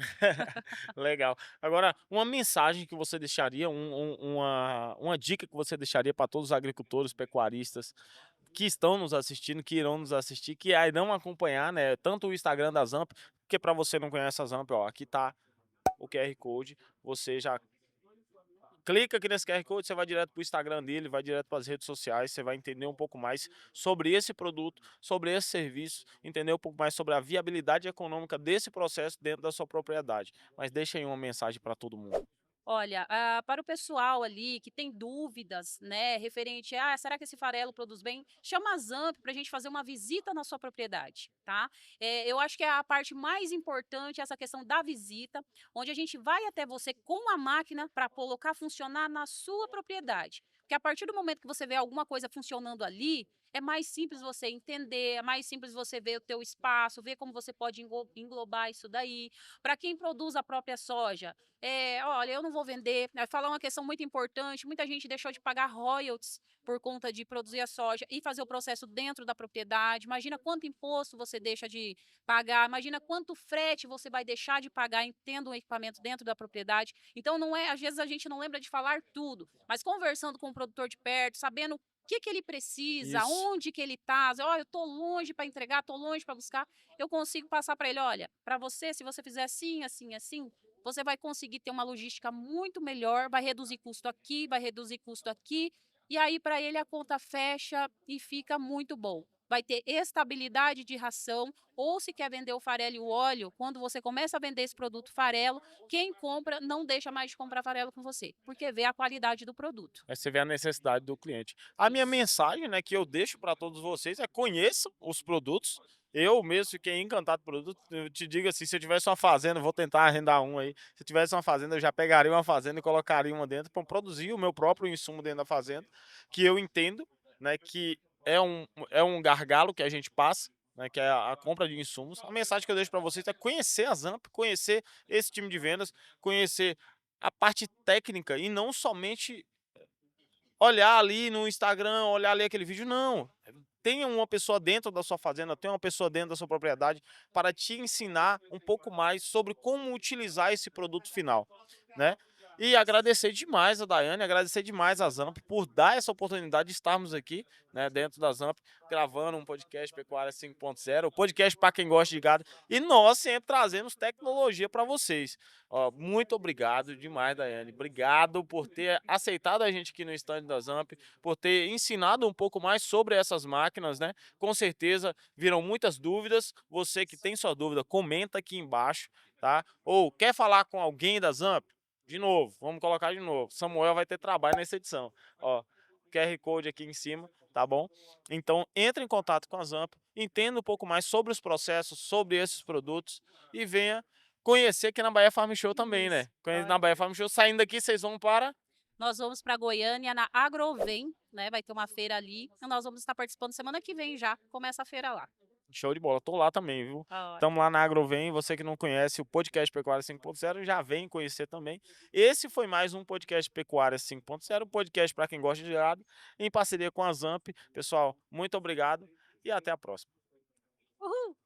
Legal. Agora, uma mensagem que você deixaria, uma dica que você deixaria para todos os agricultores, pecuaristas que estão nos assistindo, que irão nos assistir, que irão acompanhar, né, tanto o Instagram da Zamp, porque para você não conhece a Zamp, ó, aqui tá o QR Code, você já clica aqui nesse QR Code, você vai direto para o Instagram dele, vai direto para as redes sociais, você vai entender um pouco mais sobre esse produto, sobre esse serviço, entender um pouco mais sobre a viabilidade econômica desse processo dentro da sua propriedade. Mas deixa aí uma mensagem para todo mundo. Olha, para o pessoal ali que tem dúvidas, né, referente a, será que esse farelo produz bem? Chama a Zamp para a gente fazer uma visita na sua propriedade, tá? Eu acho que é a parte mais importante essa questão da visita, onde a gente vai até você com a máquina para colocar funcionar na sua propriedade. Porque a partir do momento que você vê alguma coisa funcionando ali, é mais simples você entender, é mais simples você ver o teu espaço, ver como você pode englobar isso daí. Para quem produz a própria soja, olha, eu não vou vender. Falar uma questão muito importante: muita gente deixou de pagar royalties por conta de produzir a soja e fazer o processo dentro da propriedade. Imagina quanto imposto você deixa de pagar, imagina quanto frete você vai deixar de pagar em tendo um equipamento dentro da propriedade. Então, não é, às vezes a gente não lembra de falar tudo, mas conversando com o produtor de perto, sabendo o que ele precisa, Isso. onde que ele está, olha, eu estou longe para entregar, estou longe para buscar, eu consigo passar para ele, olha, para você, se você fizer assim, assim, assim, você vai conseguir ter uma logística muito melhor, vai reduzir custo aqui, vai reduzir custo aqui, e aí para ele a conta fecha e fica muito bom. Vai ter estabilidade de ração, ou se quer vender o farelo e o óleo, quando você começa a vender esse produto farelo, quem compra não deixa mais de comprar farelo com você, porque vê a qualidade do produto. Aí você vê a necessidade do cliente. A minha Isso. mensagem, né, que eu deixo para todos vocês é: conheçam os produtos. Eu mesmo fiquei encantado com o produto. Eu te digo assim, se eu tivesse uma fazenda, vou tentar arrendar um aí. Se eu tivesse uma fazenda, eu já pegaria uma fazenda e colocaria uma dentro para produzir o meu próprio insumo dentro da fazenda, que eu entendo, né, que é um gargalo que a gente passa, né, que é a compra de insumos. A mensagem que eu deixo para vocês é conhecer a Zamp, conhecer esse time de vendas, conhecer a parte técnica e não somente olhar ali no Instagram, olhar ali aquele vídeo, não. Tenha uma pessoa dentro da sua fazenda, tenha uma pessoa dentro da sua propriedade para te ensinar um pouco mais sobre como utilizar esse produto final, né? E agradecer demais a Daiane, agradecer demais a Zamp por dar essa oportunidade de estarmos aqui, né, dentro da Zamp, gravando um podcast Pecuária 5.0, o podcast para quem gosta de gado, e nós sempre trazemos tecnologia para vocês. Ó, muito obrigado demais, Daiane. Obrigado por ter aceitado a gente aqui no stand da Zamp, por ter ensinado um pouco mais sobre essas máquinas, né? Com certeza viram muitas dúvidas. Você que tem sua dúvida, comenta aqui embaixo, tá? Ou quer falar com alguém da Zamp? De novo, vamos colocar de novo. Samuel vai ter trabalho nessa edição. Ó, QR Code aqui em cima, tá bom? Então, entre em contato com a Zamp, entenda um pouco mais sobre os processos, sobre esses produtos e venha conhecer aqui na Bahia Farm Show também, né? Isso, Conhecer pode. na Bahia Farm Show. Saindo daqui, vocês vão para... Nós vamos para Goiânia, na Agrovem, né? Vai ter uma feira ali. E nós vamos estar participando semana que vem já. Começa a feira lá. Show de bola. Tô lá também, viu? Ó, Estamos lá na Agrovem. Você que não conhece o podcast Pecuária 5.0, já vem conhecer também. Esse foi mais um podcast Pecuária 5.0, podcast para quem gosta de gado, em parceria com a Zamp. Pessoal, muito obrigado e até a próxima. Uhul!